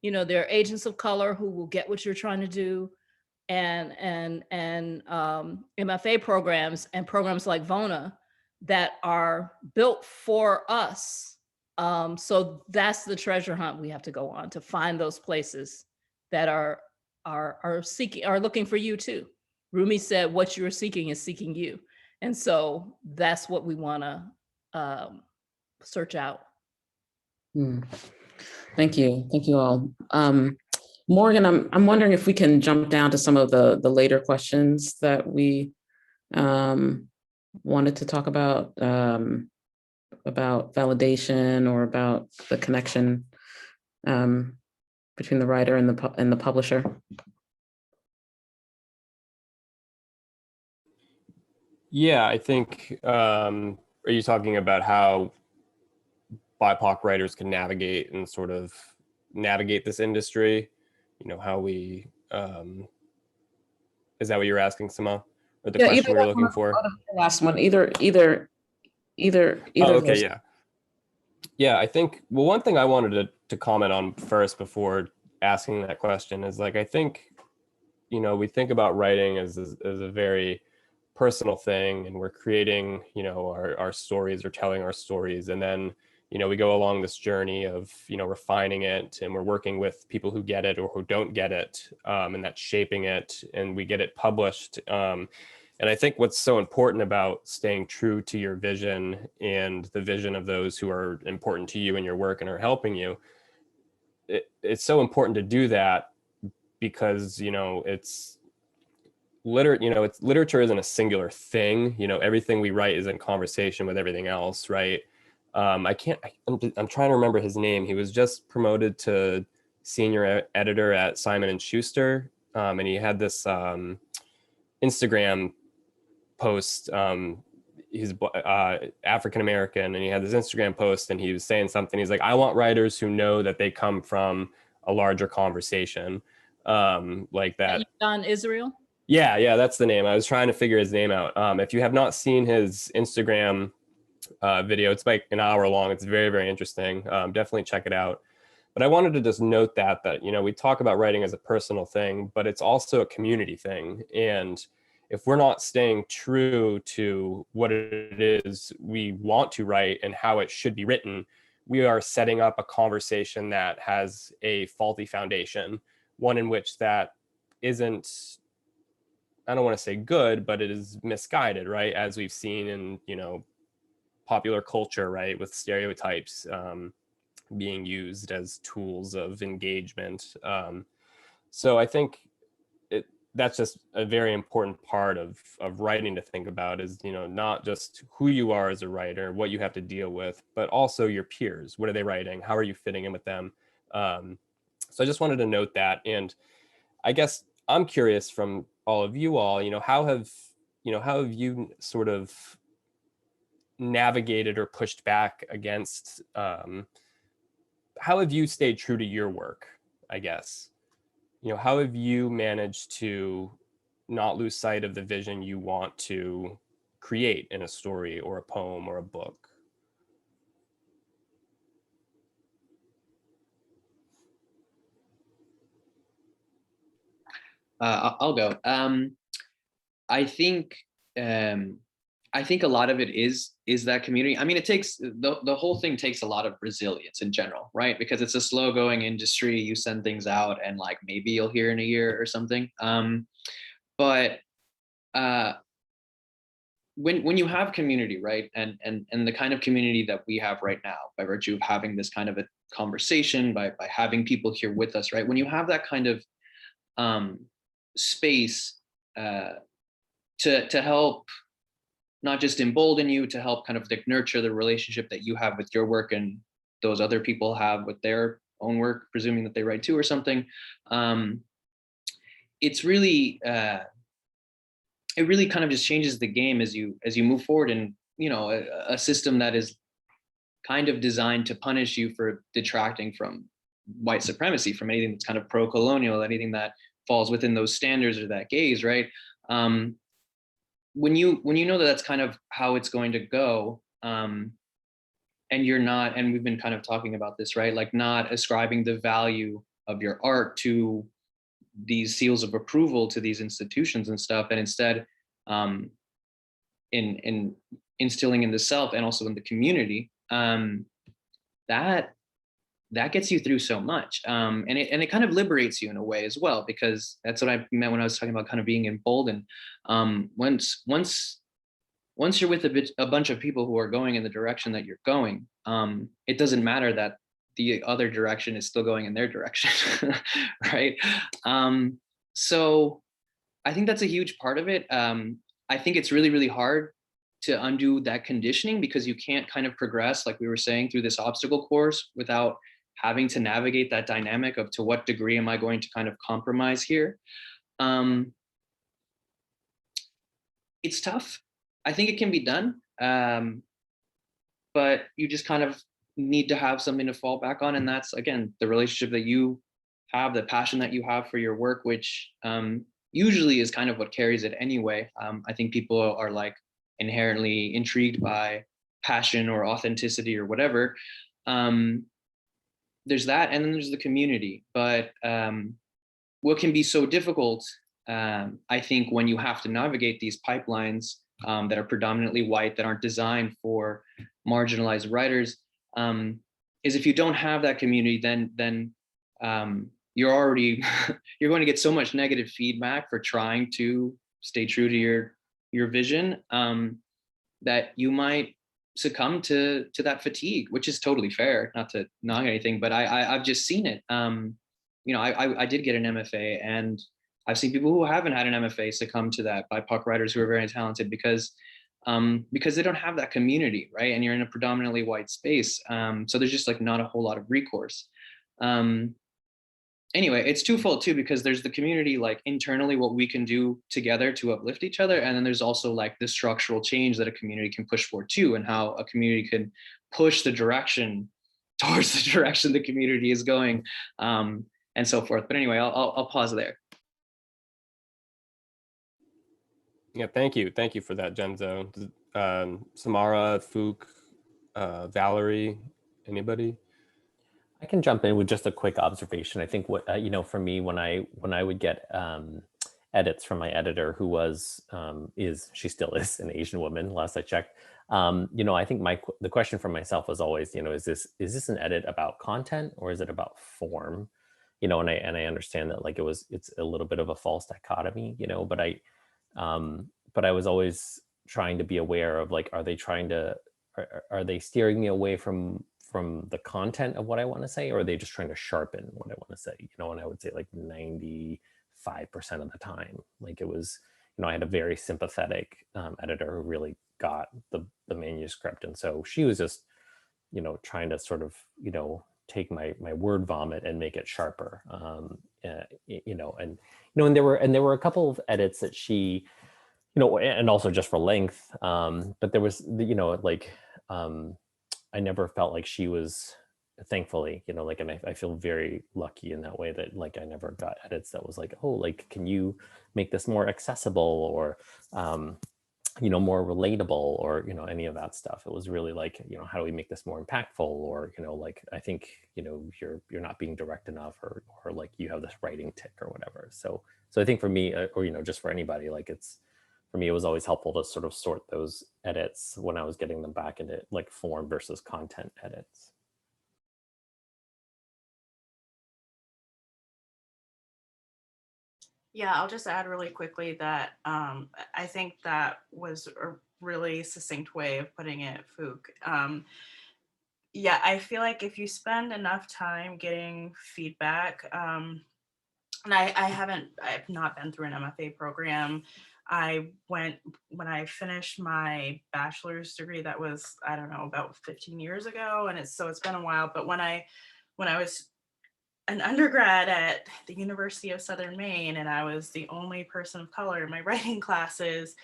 there are agents of color who will get what you're trying to do, and MFA programs and programs like VONA that are built for us. So that's the treasure hunt we have to go on, to find those places that are looking for you too. Rumi said, what you are seeking is seeking you. And so that's what we want to search out. Thank you. Thank you all. Morgan, I'm wondering if we can jump down to some of the later questions that we wanted to talk about validation or about the connection between the writer and the publisher? Yeah, I think, are you talking about how BIPOC writers can navigate and sort of navigate this industry? You know, how we, is that what you're asking, Samaa? Or the question you're looking for? The last one, either Oh, of okay, those. yeah. Yeah, I think, well, one thing I wanted to comment on first before asking that question is, like, I think, you know, we think about writing as a very personal thing, and we're creating, you know, our stories or telling our stories. And then, you know, we go along this journey of, you know, refining it, and we're working with people who get it or who don't get it, and that's shaping it, and we get it published. And I think what's so important about staying true to your vision and the vision of those who are important to you in your work and are helping you, it's so important to do that, because, you know, it's literature isn't a singular thing. You know, everything we write is in conversation with everything else, right? I'm trying to remember his name. He was just promoted to senior editor at Simon & Schuster, and he had this Instagram post. He's African American, and he had this Instagram post, and he was saying something. He's like, I want writers who know that they come from a larger conversation, like that. John Israel? Yeah, that's the name. I was trying to figure his name out. If you have not seen his Instagram video, it's like an hour long. It's very, very interesting. Definitely check it out. But I wanted to just note that, you know, we talk about writing as a personal thing, but it's also a community thing. And if we're not staying true to what it is we want to write and how it should be written, we are setting up a conversation that has a faulty foundation, one in which that isn't, I don't want to say good, but it is misguided, right? As we've seen in, you know, popular culture, right? With stereotypes being used as tools of engagement. So I think that's just a very important part of writing to think about, is, you know, not just who you are as a writer, what you have to deal with, but also your peers. What are they writing? How are you fitting in with them? So I just wanted to note that. And I guess I'm curious from all of you all, you know, how have you sort of navigated or pushed back against, how have you stayed true to your work, I guess? You know, how have you managed to not lose sight of the vision you want to create in a story or a poem or a book? I'll go. I think a lot of it is that community. I mean, it takes the whole thing takes a lot of resilience in general, right? Because it's a slow going industry. You send things out, and like maybe you'll hear in a year or something. But when you have community, right, and the kind of community that we have right now, by virtue of having this kind of a conversation, by having people here with us, right? When you have that kind of space to help not just embolden you, to help kind of like nurture the relationship that you have with your work and those other people have with their own work, presuming that they write too or something. It's really, it really kind of just changes the game as you move forward in, you know, a system that is kind of designed to punish you for detracting from white supremacy, from anything that's kind of pro-colonial, anything that falls within those standards or that gaze, right? When you know that that's kind of how it's going to go, and you're not, and we've been kind of talking about this, right? Like not ascribing the value of your art to these seals of approval to these institutions and stuff, and instead in instilling in the self and also in the community, that gets you through so much, and it kind of liberates you in a way as well, because that's what I meant when I was talking about kind of being emboldened. Once you're with a bunch of people who are going in the direction that you're going, it doesn't matter that the other direction is still going in their direction, right? So I think that's a huge part of it. I think it's really, really hard to undo that conditioning, because you can't kind of progress, like we were saying, through this obstacle course without having to navigate that dynamic of to what degree am I going to kind of compromise here. It's tough. I think it can be done, but you just kind of need to have something to fall back on. And that's, again, the relationship that you have, the passion that you have for your work, which usually is kind of what carries it anyway. I think people are like inherently intrigued by passion or authenticity or whatever. There's that, and then there's the community. But what can be so difficult, I think, when you have to navigate these pipelines that are predominantly white, that aren't designed for marginalized writers, is if you don't have that community, then you're already you're going to get so much negative feedback for trying to stay true to your vision, that you might succumb to that fatigue, which is totally fair, not to knock anything, but I've just seen it. You know, I did get an MFA, and I've seen people who haven't had an MFA succumb to that, BIPOC writers who are very talented, because they don't have that community, right? And you're in a predominantly white space. So there's just like not a whole lot of recourse. Anyway, it's twofold too, because there's the community, like internally, what we can do together to uplift each other. And then there's also like the structural change that a community can push for too, and how a community can push the direction towards the direction the community is going, and so forth. But anyway, I'll pause there. Yeah, thank you for that, Jenzo. Samara, Phuc, Valerie, anybody? I can jump in with just a quick observation. I think what, you know, for me, when I would get edits from my editor, who was, she still is an Asian woman, last I checked, you know, I think the question for myself was always, you know, is this an edit about content, or is it about form? You know, and I understand that like it's a little bit of a false dichotomy, you know, but I was always trying to be aware of like, are they steering me away from the content of what I want to say, or are they just trying to sharpen what I want to say? You know, and I would say like 95% of the time, like it was, you know, I had a very sympathetic editor who really got the manuscript, and so she was just, you know, trying to sort of, you know, take my word vomit and make it sharper, you know, and there were a couple of edits that she, you know, and also just for length, but there was, you know, like I never felt like she was, thankfully, you know, like, and I feel very lucky in that way that like I never got edits that was like, oh, like, can you make this more accessible, or you know, more relatable, or, you know, any of that stuff. It was really like, you know, how do we make this more impactful, or, you know, like, I think, you know, you're not being direct enough, or like you have this writing tick or whatever. So I think for me, or, you know, just for anybody, like for me, it was always helpful to sort of sort those edits when I was getting them back into like form versus content edits. Yeah, I'll just add really quickly that I think that was a really succinct way of putting it, Phuc. Yeah, I feel like if you spend enough time getting feedback, and I've not been through an MFA program. When I finished my bachelor's degree, that was, I don't know, about 15 years ago. And it's been a while, but when I was an undergrad at the University of Southern Maine, and I was the only person of color in my writing classes,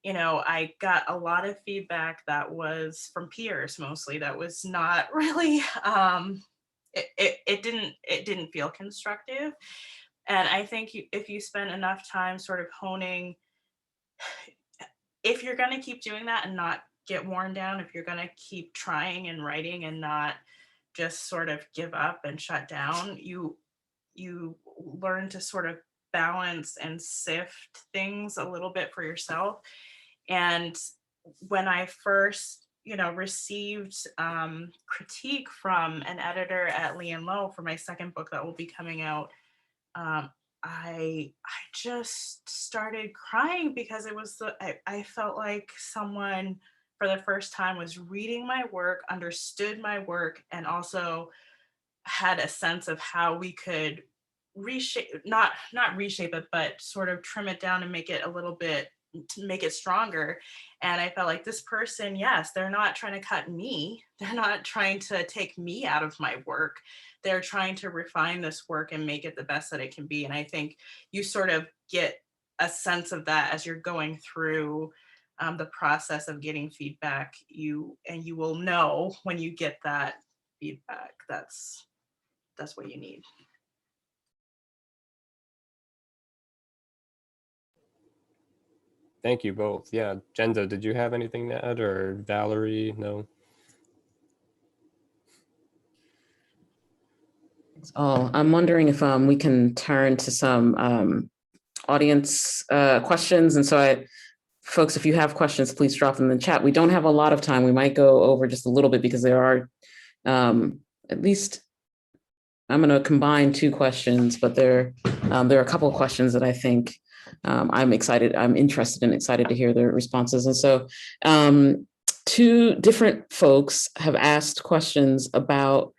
you know, I got a lot of feedback that was from peers mostly, that was not really, it didn't feel constructive. And I think if you spend enough time sort of honing, if you're going to keep doing that and not get worn down, if you're going to keep trying and writing and not just sort of give up and shut down, you learn to sort of balance and sift things a little bit for yourself. And when I first, you know, received critique from an editor at Lee and Low for my second book that will be coming out, I just started crying, because it was I felt like someone for the first time was reading my work, understood my work, and also had a sense of how we could reshape, not reshape it, but sort of trim it down and make it a little bit make it stronger. And I felt like this person, yes, they're not trying to cut me. They're not trying to take me out of my work. They're trying to refine this work and make it the best that it can be. And I think you sort of get a sense of that as you're going through the process of getting feedback. You will know when you get that feedback. That's what you need. Thank you both. Yeah, Jenzo, did you have anything to add, or Valerie? No. Oh, I'm wondering if we can turn to some audience questions. And so folks, if you have questions, please drop them in the chat. We don't have a lot of time. We might go over just a little bit because there are at least, I'm going to combine 2 questions, but there are a couple of questions that I think I'm interested and excited to hear their responses. And so 2 different folks have asked questions about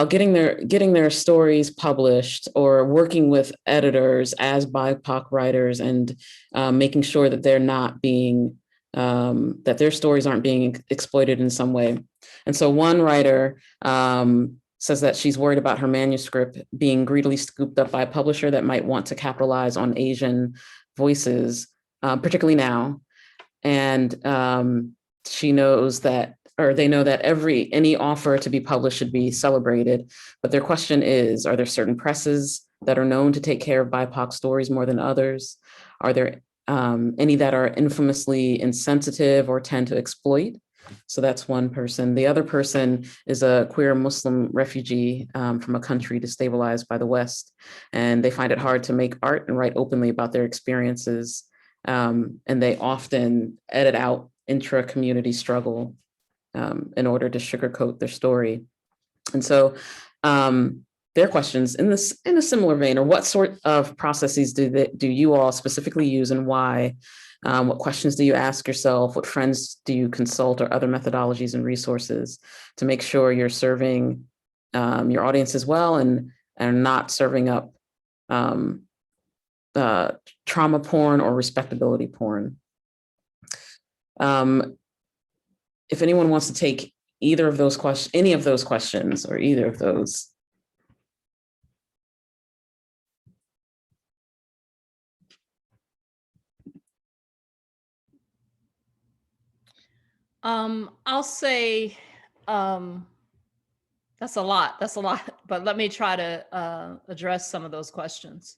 getting their stories published or working with editors as BIPOC writers and making sure that they're not being that their stories aren't being exploited in some way. And so one writer says that she's worried about her manuscript being greedily scooped up by a publisher that might want to capitalize on Asian voices, particularly now. And she knows that, or they know that any offer to be published should be celebrated. But their question is, are there certain presses that are known to take care of BIPOC stories more than others? Are there any that are infamously insensitive or tend to exploit? So that's one person. The other person is a queer Muslim refugee from a country destabilized by the West. And they find it hard to make art and write openly about their experiences. And they often edit out intra-community struggle in order to sugarcoat their story. And so their questions in a similar vein, or what sort of processes do you all specifically use and why? What questions do you ask yourself? What friends do you consult, or other methodologies and resources to make sure you're serving your audience as well and not serving up trauma porn or respectability porn? If anyone wants to take either of those questions, any of those questions, or either of those. I'll say that's a lot, but let me try to address some of those questions.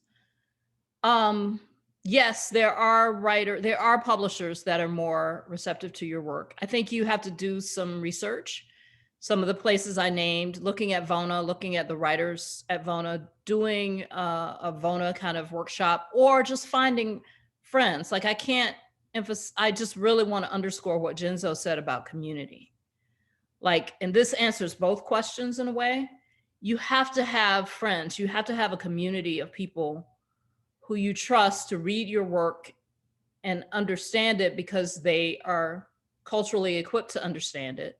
Yes, there are publishers that are more receptive to your work. I think you have to do some research. Some of the places I named, looking at VONA, looking at the writers at VONA, doing a VONA kind of workshop, or just finding friends. Like I just really want to underscore what Jenzo said about community. Like, and this answers both questions in a way. You have to have friends. You have to have a community of people who you trust to read your work and understand it because they are culturally equipped to understand it,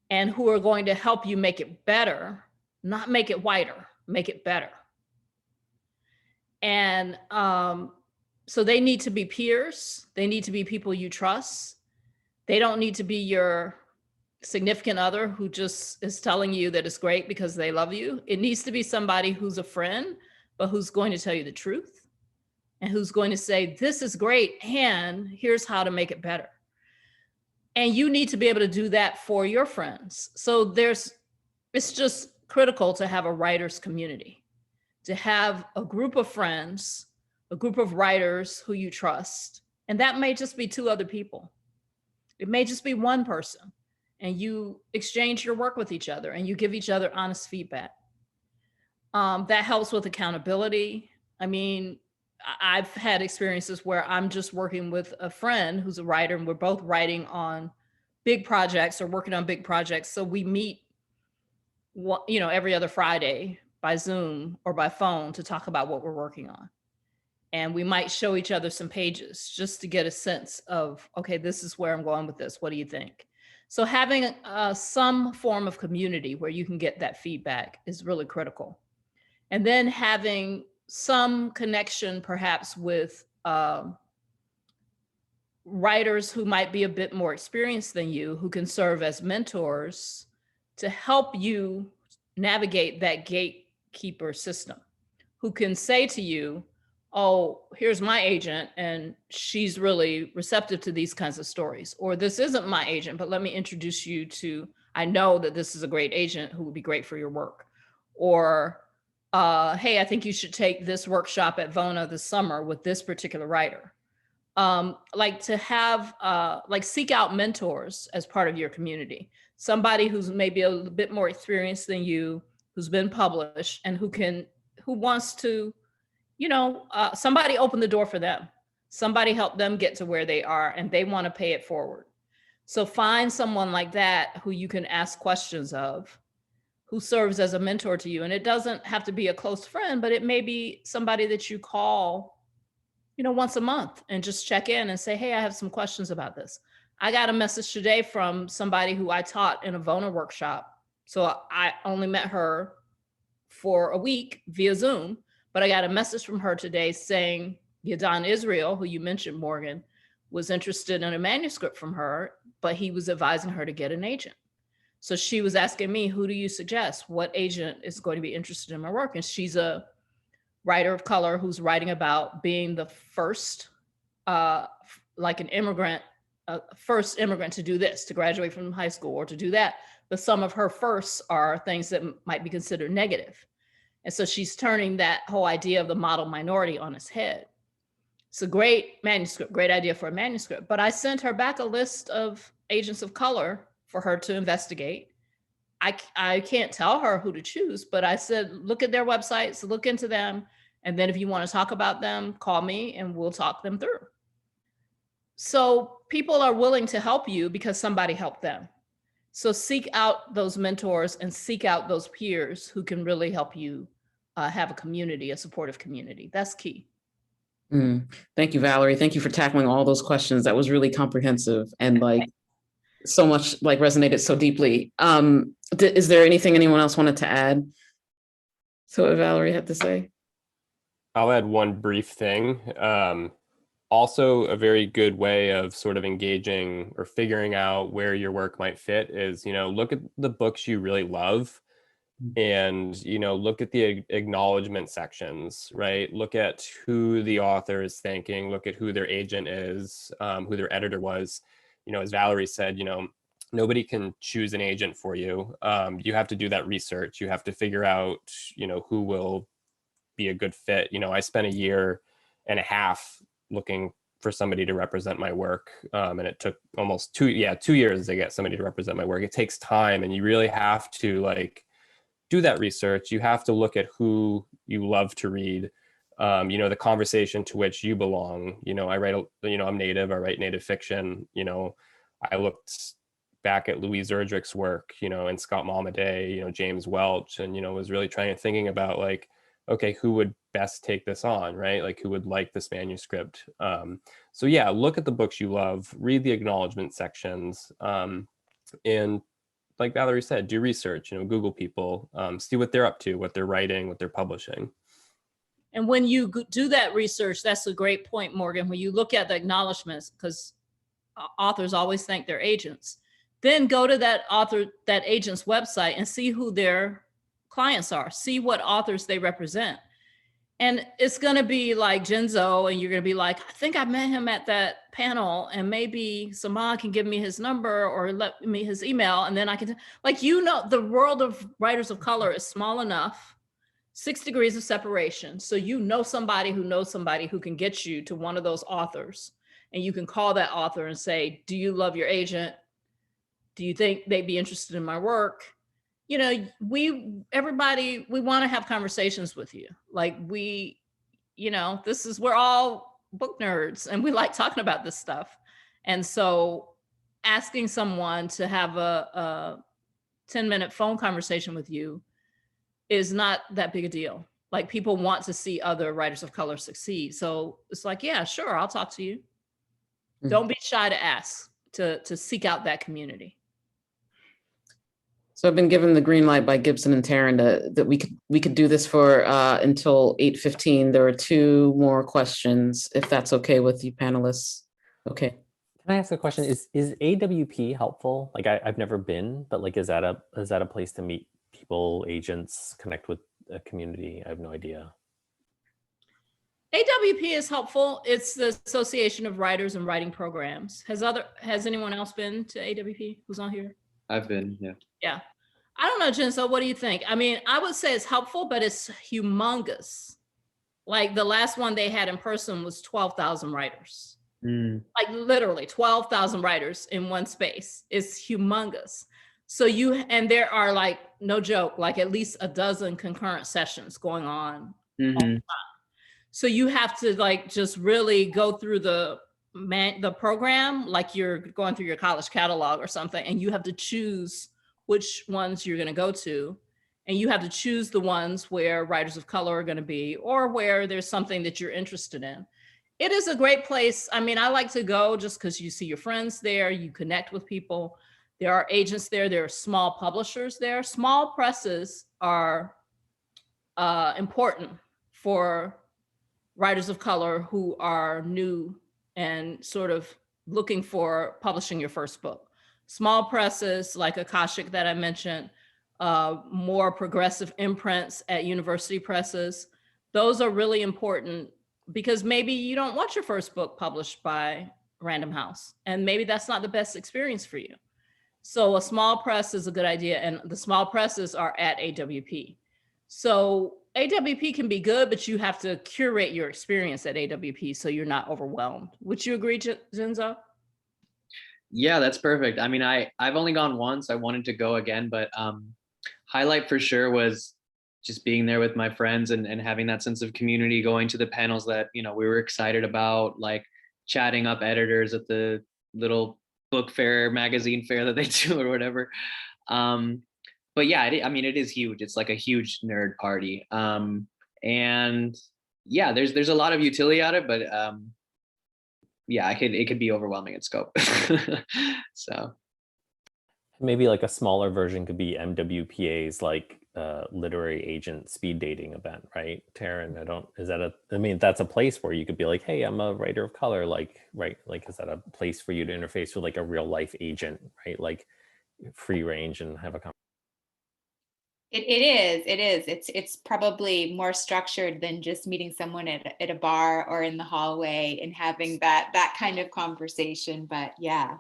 and who are going to help you make it better, not make it whiter, make it better. And so they need to be peers. They need to be people you trust. They don't need to be your significant other who just is telling you that it's great because they love you. It needs to be somebody who's a friend, but who's going to tell you the truth and who's going to say, this is great, and here's how to make it better. And you need to be able to do that for your friends. So it's just critical to have a writer's community, to have a group of friends, a group of writers who you trust. And that may just be 2 other people. It may just be one person, and you exchange your work with each other and you give each other honest feedback. That helps with accountability. I mean, I've had experiences where I'm just working with a friend who's a writer, and we're both writing on big projects or working on big projects. So we meet, every other Friday by Zoom or by phone to talk about what we're working on. And we might show each other some pages just to get a sense of, okay, this is where I'm going with this. What do you think? So having some form of community where you can get that feedback is really critical. And then having some connection perhaps with writers who might be a bit more experienced than you, who can serve as mentors to help you navigate that gatekeeper system, who can say to you, oh, here's my agent and she's really receptive to these kinds of stories. Or this isn't my agent, but let me introduce you to, I know that this is a great agent who would be great for your work. Or, hey, I think you should take this workshop at Vona this summer with this particular writer. Like to have, like seek out mentors as part of your community. Somebody who's maybe a little bit more experienced than you, who's been published and who wants to, you know, somebody open the door for them. Somebody help them get to where they are and they want to pay it forward. So find someone like that who you can ask questions of, who serves as a mentor to you. And it doesn't have to be a close friend, but it may be somebody that you call, you know, once a month and just check in and say, hey, I have some questions about this. I got a message today from somebody who I taught in a Vona workshop. So I only met her for a week via Zoom, but I got a message from her today saying Yadon Israel, who you mentioned, Morgan, was interested in a manuscript from her, but he was advising her to get an agent. So she was asking me, who do you suggest? What agent is going to be interested in my work? And she's a writer of color who's writing about being the first, like an immigrant, first immigrant to do this, to graduate from high school or to do that. But some of her firsts are things that might be considered negative. And so she's turning that whole idea of the model minority on its head. It's a great manuscript, great idea for a manuscript. But I sent her back a list of agents of color for her to investigate. I can't tell her who to choose, but I said, look at their websites, look into them. And then if you want to talk about them, call me and we'll talk them through. So people are willing to help you because somebody helped them. So seek out those mentors and seek out those peers who can really help you have a community, a supportive community. That's key. Thank you, Valerie. Thank you for tackling all those questions. That was really comprehensive and like so much like resonated so deeply. Is there anything anyone else wanted to add to what Valerie had to say? I'll add one brief thing. Also, a very good way of sort of engaging or figuring out where your work might fit is, you know, look at the books you really love and, you know, look at the acknowledgement sections, right? Look at who the author is thanking, look at who their agent is, who their editor was. You know, as Valerie said, you know, nobody can choose an agent for you. You have to do that research. You have to figure out, you know, who will be a good fit. You know, I spent 1.5 years looking for somebody to represent my work. And it took almost 2 years to get somebody to represent my work. It takes time and you really have to like do that research. You have to look at who you love to read, you know, the conversation to which you belong. You know, I write, you know, I'm Native, I write Native fiction. You know, I looked back at Louise Erdrich's work, you know, and Scott Malmaday, you know, James Welch, and, you know, was really thinking about like, okay, who would best take this on, right? Like who would like this manuscript? So yeah, look at the books you love, read the acknowledgement sections, and like Valerie said, do research, you know, Google people, see what they're up to, what they're writing, what they're publishing. And when you do that research, that's a great point, Morgan, when you look at the acknowledgements, because authors always thank their agents, then go to that agent's website and see who their clients are, see what authors they represent. And it's going to be like Jenzo, and you're going to be like, I think I met him at that panel, and maybe Samaa can give me his number or let me his email. And then I can, like, you know, the world of writers of color is small enough, 6 degrees of separation. So you know somebody who knows somebody who can get you to one of those authors. And you can call that author and say, do you love your agent? Do you think they'd be interested in my work? You know, we want to have conversations with you. Like you know, we're all book nerds and we like talking about this stuff. And so asking someone to have a 10-minute phone conversation with you is not that big a deal. Like people want to see other writers of color succeed. So it's like, yeah, sure, I'll talk to you. Don't be shy to ask, to seek out that community. So I've been given the green light by Gibson and Taryn that we could do this for until 8:15. There are 2 more questions, if that's okay with you panelists. Okay. Can I ask a question? Is AWP helpful? Like I've never been, but like is that a place to meet people, agents, connect with a community? I have no idea. AWP is helpful. It's the Association of Writers and Writing Programs. Has anyone else been to AWP who's on here? I've been, yeah. Yeah. I don't know, Jenzo, what do you think? I mean, I would say it's helpful, but it's humongous. Like the last one they had in person was 12,000 writers. Like literally 12,000 writers in one space. It's humongous. So and there are like, no joke, like at least a dozen concurrent sessions going on all the time. So you have to like just really go through the program like you're going through your college catalog or something, and you have to choose which ones you're going to go to, and you have to choose the ones where writers of color are going to be, or where there's something that you're interested in. It is a great place. I mean, I like to go just because you see your friends there, you connect with people. There are agents there. There are small publishers there. Small presses are important for writers of color who are new and sort of looking for publishing your first book. Small presses like Akashic that I mentioned, more progressive imprints at university presses. Those are really important because maybe you don't want your first book published by Random House, and maybe that's not the best experience for you. So a small press is a good idea, and the small presses are at AWP. So AWP can be good, but you have to curate your experience at AWP so you're not overwhelmed. Would you agree, Jenzo? Yeah, that's perfect. I mean, I've only gone once. I wanted to go again, but highlight for sure was just being there with my friends and having that sense of community, going to the panels that, you know, we were excited about, like chatting up editors at the little book fair, magazine fair that they do or whatever. But yeah, I mean, it is huge. It's like a huge nerd party. And yeah, there's a lot of utility out of it, but yeah, it could be overwhelming in scope. So maybe like a smaller version could be MWPA's like literary agent speed dating event, right? Taryn, I mean, that's a place where you could be like, hey, I'm a writer of color, like, right? Like, is that a place for you to interface with like a real life agent, right? Like free range and have a conversation. It is. It's probably more structured than just meeting someone at a bar or in the hallway and having that kind of conversation. But yeah.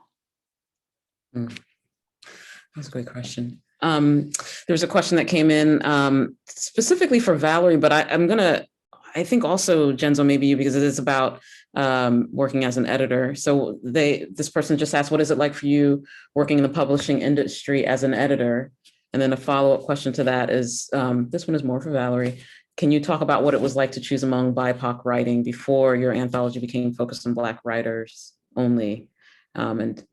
That's a great question. There's a question that came in specifically for Valerie, but I think also, Jenzo, maybe you, because it is about working as an editor. So this person just asked, what is it like for you working in the publishing industry as an editor? And then a follow-up question to that is, this one is more for Valerie. Can you talk about what it was like to choose among BIPOC writing before your anthology became focused on Black writers only? I think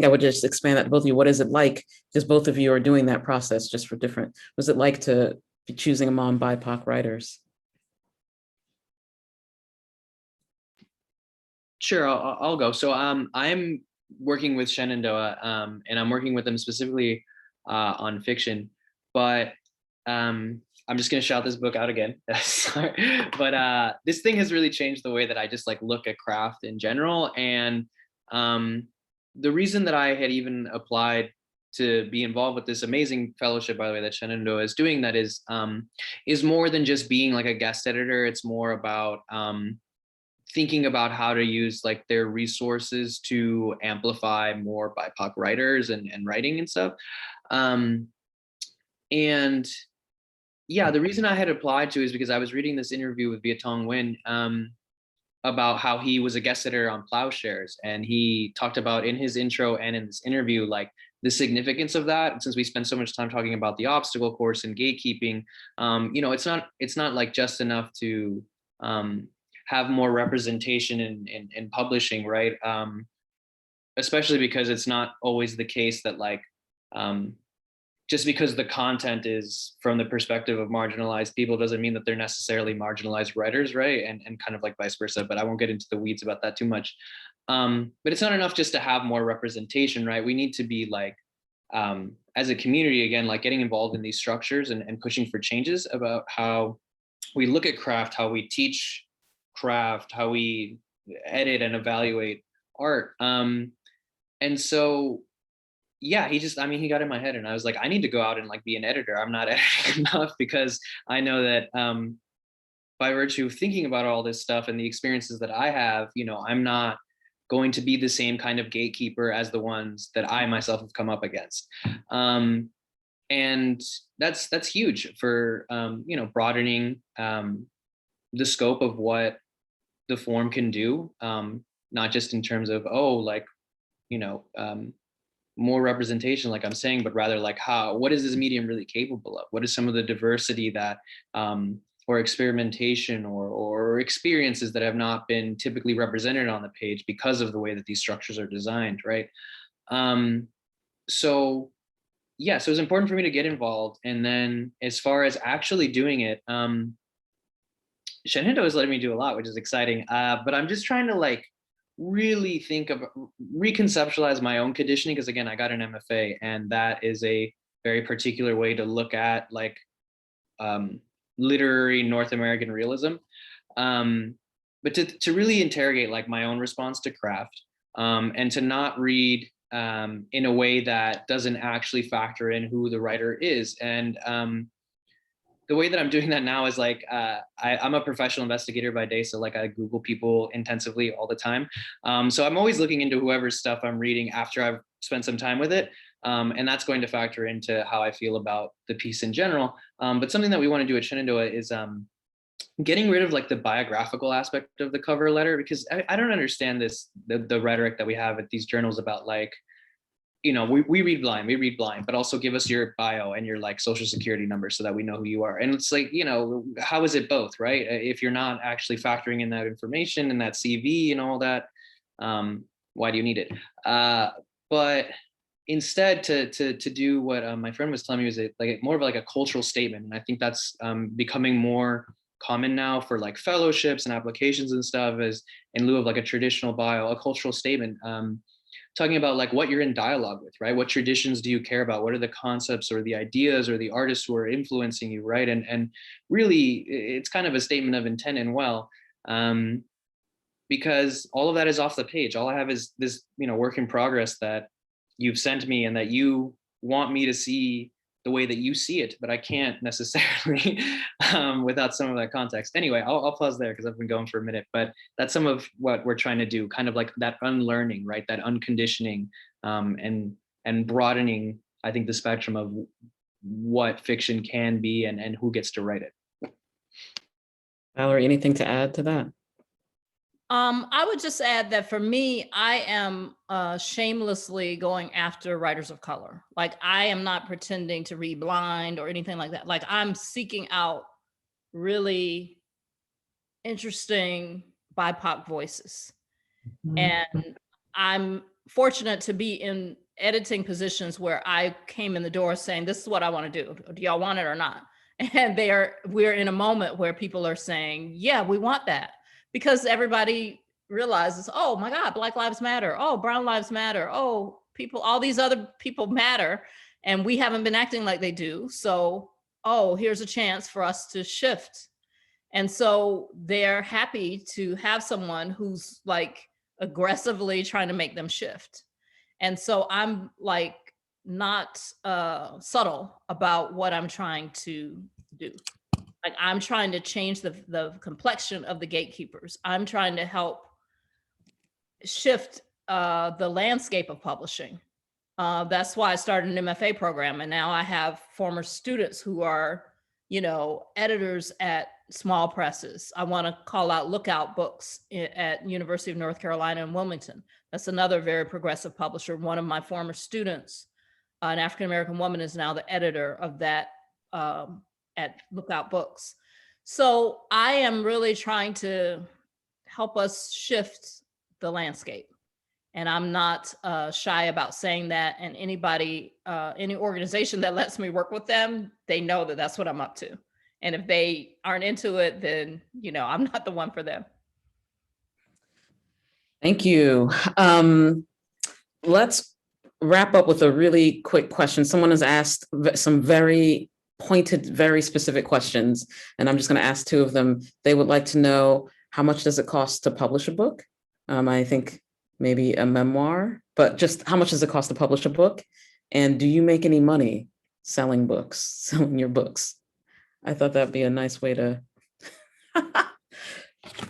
I would just expand that to both of you. What is it like? Because both of you are doing that process just for different. Was it like to be choosing among BIPOC writers? Sure, I'll go. So I'm working with Shenandoah, and I'm working with them specifically on fiction, but I'm just gonna shout this book out again. Sorry. But this thing has really changed the way that I just like look at craft in general. And the reason that I had even applied to be involved with this amazing fellowship, by the way, that Shenandoah is doing, that is more than just being like a guest editor. It's more about thinking about how to use like their resources to amplify more BIPOC writers and writing and stuff. And yeah, the reason I had applied to is because I was reading this interview with Vietong Nguyen about how he was a guest editor on Plowshares. And he talked about in his intro and in this interview, like the significance of that. And since we spend so much time talking about the obstacle course and gatekeeping, you know, it's not like just enough to have more representation in publishing, right? Especially because it's not always the case that like just because the content is from the perspective of marginalized people doesn't mean that they're necessarily marginalized writers, right? And kind of like vice versa, but I won't get into the weeds about that too much. But it's not enough just to have more representation, right? We need to be like, as a community, again, like getting involved in these structures and pushing for changes about how we look at craft, how we teach craft, how we edit and evaluate art. And so, yeah, he got in my head and I was like, I need to go out and like be an editor. I'm not editing enough, because I know that by virtue of thinking about all this stuff and the experiences that I have, you know, I'm not going to be the same kind of gatekeeper as the ones that I myself have come up against. And that's huge for, you know, broadening the scope of what the form can do, not just in terms of, oh, like, you know, more representation, like I'm saying, but rather like what is this medium really capable of? What is some of the diversity that, or experimentation or experiences that have not been typically represented on the page because of the way that these structures are designed, right? So yeah, so it's important for me to get involved. And then as far as actually doing it, Shenhindo is letting me do a lot, which is exciting. But I'm just trying to like really reconceptualize my own conditioning, because again, I got an MFA, and that is a very particular way to look at like literary North American realism. But to really interrogate like my own response to craft, and to not read in a way that doesn't actually factor in who the writer is. And the way that I'm doing that now is like, I'm a professional investigator by day. So like I Google people intensively all the time. So I'm always looking into whoever's stuff I'm reading after I've spent some time with it. And that's going to factor into how I feel about the piece in general. But something that we want to do at Shenandoah is getting rid of like the biographical aspect of the cover letter, because I don't understand the rhetoric that we have at these journals about like, you know, we read blind, but also give us your bio and your like social security number so that we know who you are. And it's like, you know, how is it both, right? If you're not actually factoring in that information and that CV and all that, why do you need it? But instead to do what my friend was telling me was like more of like a cultural statement. And I think that's becoming more common now for like fellowships and applications and stuff, as in lieu of like a traditional bio, a cultural statement. Talking about like what you're in dialogue with, right? What traditions do you care about? What are the concepts or the ideas or the artists who are influencing you, right? And really, it's kind of a statement of intent and well, because all of that is off the page. All I have is this, you know, work in progress that you've sent me and that you want me to see the way that you see it, but I can't necessarily without some of that context. Anyway, I'll pause there because I've been going for a minute, but that's some of what we're trying to do, kind of like that unlearning, right? That unconditioning, and broadening, I think, the spectrum of what fiction can be and who gets to write it. Valerie, anything to add to that? I would just add that for me, I am shamelessly going after writers of color. Like I am not pretending to read blind or anything like that. Like I'm seeking out really interesting BIPOC voices. And I'm fortunate to be in editing positions where I came in the door saying, this is what I want to do. Do y'all want it or not? And we're in a moment where people are saying, yeah, we want that. Because everybody realizes, oh my God, Black Lives Matter. Oh, Brown Lives Matter. Oh, all these other people matter. And we haven't been acting like they do. So, oh, here's a chance for us to shift. And so they're happy to have someone who's like aggressively trying to make them shift. And so I'm like not subtle about what I'm trying to do. Like I'm trying to change the complexion of the gatekeepers. I'm trying to help shift the landscape of publishing. That's why I started an MFA program. And now I have former students who are, you know, editors at small presses. I want to call out Lookout Books at University of North Carolina in Wilmington. That's another very progressive publisher. One of my former students, an African-American woman, is now the editor of that at Lookout Books. So I am really trying to help us shift the landscape. And I'm not shy about saying that. And anybody, any organization that lets me work with them, they know that that's what I'm up to. And if they aren't into it, then, you know, I'm not the one for them. Thank you. Let's wrap up with a really quick question. Someone has asked some very pointed, very specific questions, and I'm just going to ask two of them. They would like to know, how much does it cost to publish a book? I think maybe a memoir, but just how much does it cost to publish a book? And do you make any money selling books, selling your books? I thought that'd be a nice way to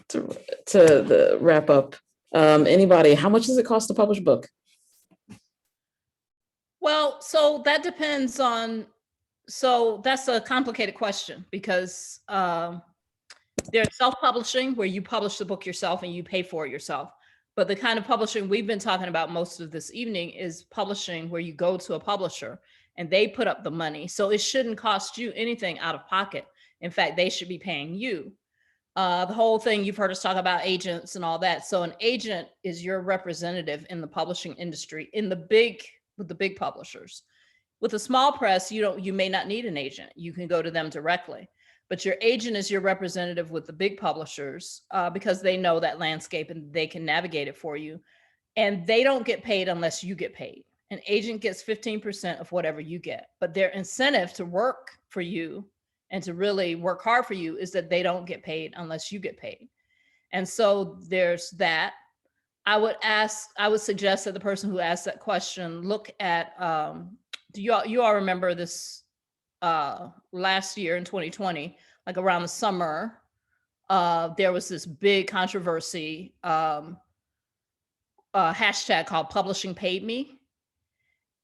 to wrap up. Anybody, how much does it cost to publish a book? Well, so that depends on, so that's a complicated question because there's self-publishing where you publish the book yourself and you pay for it yourself. But the kind of publishing we've been talking about most of this evening is publishing where you go to a publisher and they put up the money. So it shouldn't cost you anything out of pocket. In fact, they should be paying you. The whole thing, you've heard us talk about agents and all that. So an agent is your representative in the publishing industry with the big publishers. With a small press, you may not need an agent. You can go to them directly. But your agent is your representative with the big publishers because they know that landscape and they can navigate it for you. And they don't get paid unless you get paid. An agent gets 15% of whatever you get. But their incentive to work for you and to really work hard for you is that they don't get paid unless you get paid. And so there's that. I would suggest that the person who asked that question look at, do you all remember this last year in 2020, like around the summer, there was this big controversy hashtag called Publishing Paid Me.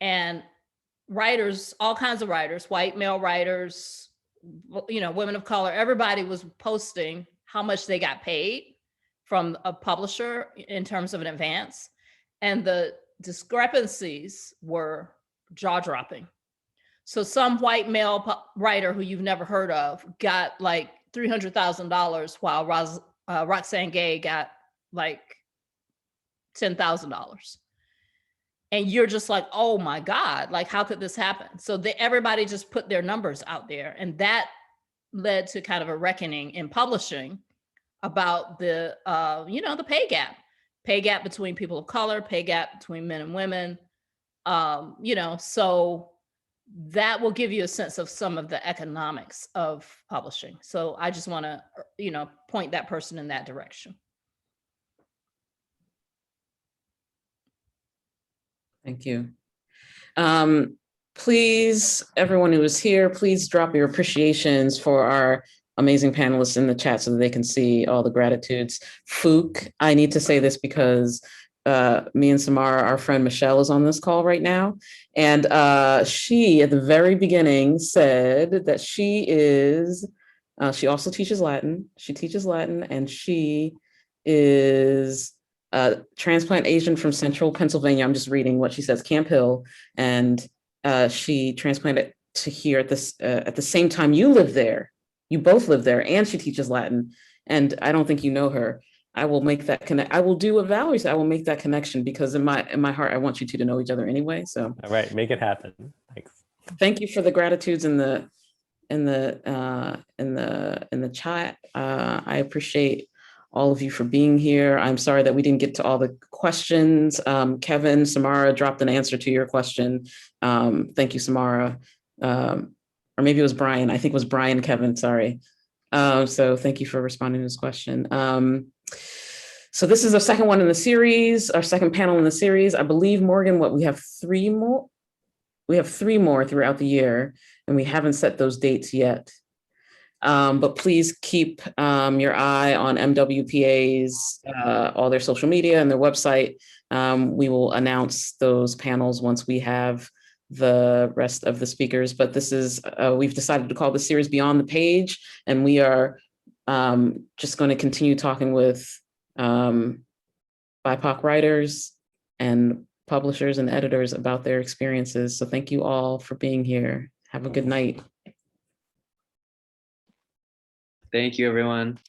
And writers, all kinds of writers, white male writers, you know, women of color, everybody was posting how much they got paid from a publisher in terms of an advance. And the discrepancies were jaw-dropping. So some white male writer who you've never heard of got like $300,000 while Roxane Gay got like $10,000. And you're just like, oh my God, like how could this happen? So everybody just put their numbers out there. And that led to kind of a reckoning in publishing about the, the pay gap between people of color, pay gap between men and women, so that will give you a sense of some of the economics of publishing. So I just want to, point that person in that direction. Thank you. Please, everyone who is here, please drop your appreciations for our amazing panelists in the chat so that they can see all the gratitudes. Phuc, I need to say this because me and Samara, our friend Michelle, is on this call right now. And she, at the very beginning, said that she also teaches Latin. She teaches Latin, and she is a transplant agent from Central Pennsylvania. I'm just reading what she says, Camp Hill. And she transplanted to here at the same time you live there. You both live there, and she teaches Latin. And I don't think you know her. I will make that connect. I will do what Valerie said. I will make that connection because in my heart, I want you two to know each other anyway. So all right, make it happen. Thanks. Thank you for the gratitudes in the chat. I appreciate all of you for being here. I'm sorry that we didn't get to all the questions. Kevin, Samara dropped an answer to your question. Thank you, Samara. Or maybe it was Brian. I think it was Brian, Kevin, sorry. So thank you for responding to this question. So this is our second one in the series, our second panel in the series. I believe, Morgan, we have three more? We have three more throughout the year, and we haven't set those dates yet. But please keep your eye on MWPA's, all their social media and their website. We will announce those panels once we have the rest of the speakers, but this is, we've decided to call this series Beyond the Page, and we are just going to continue talking with BIPOC writers and publishers and editors about their experiences. So thank you all for being here. Have a good night. Thank you, everyone.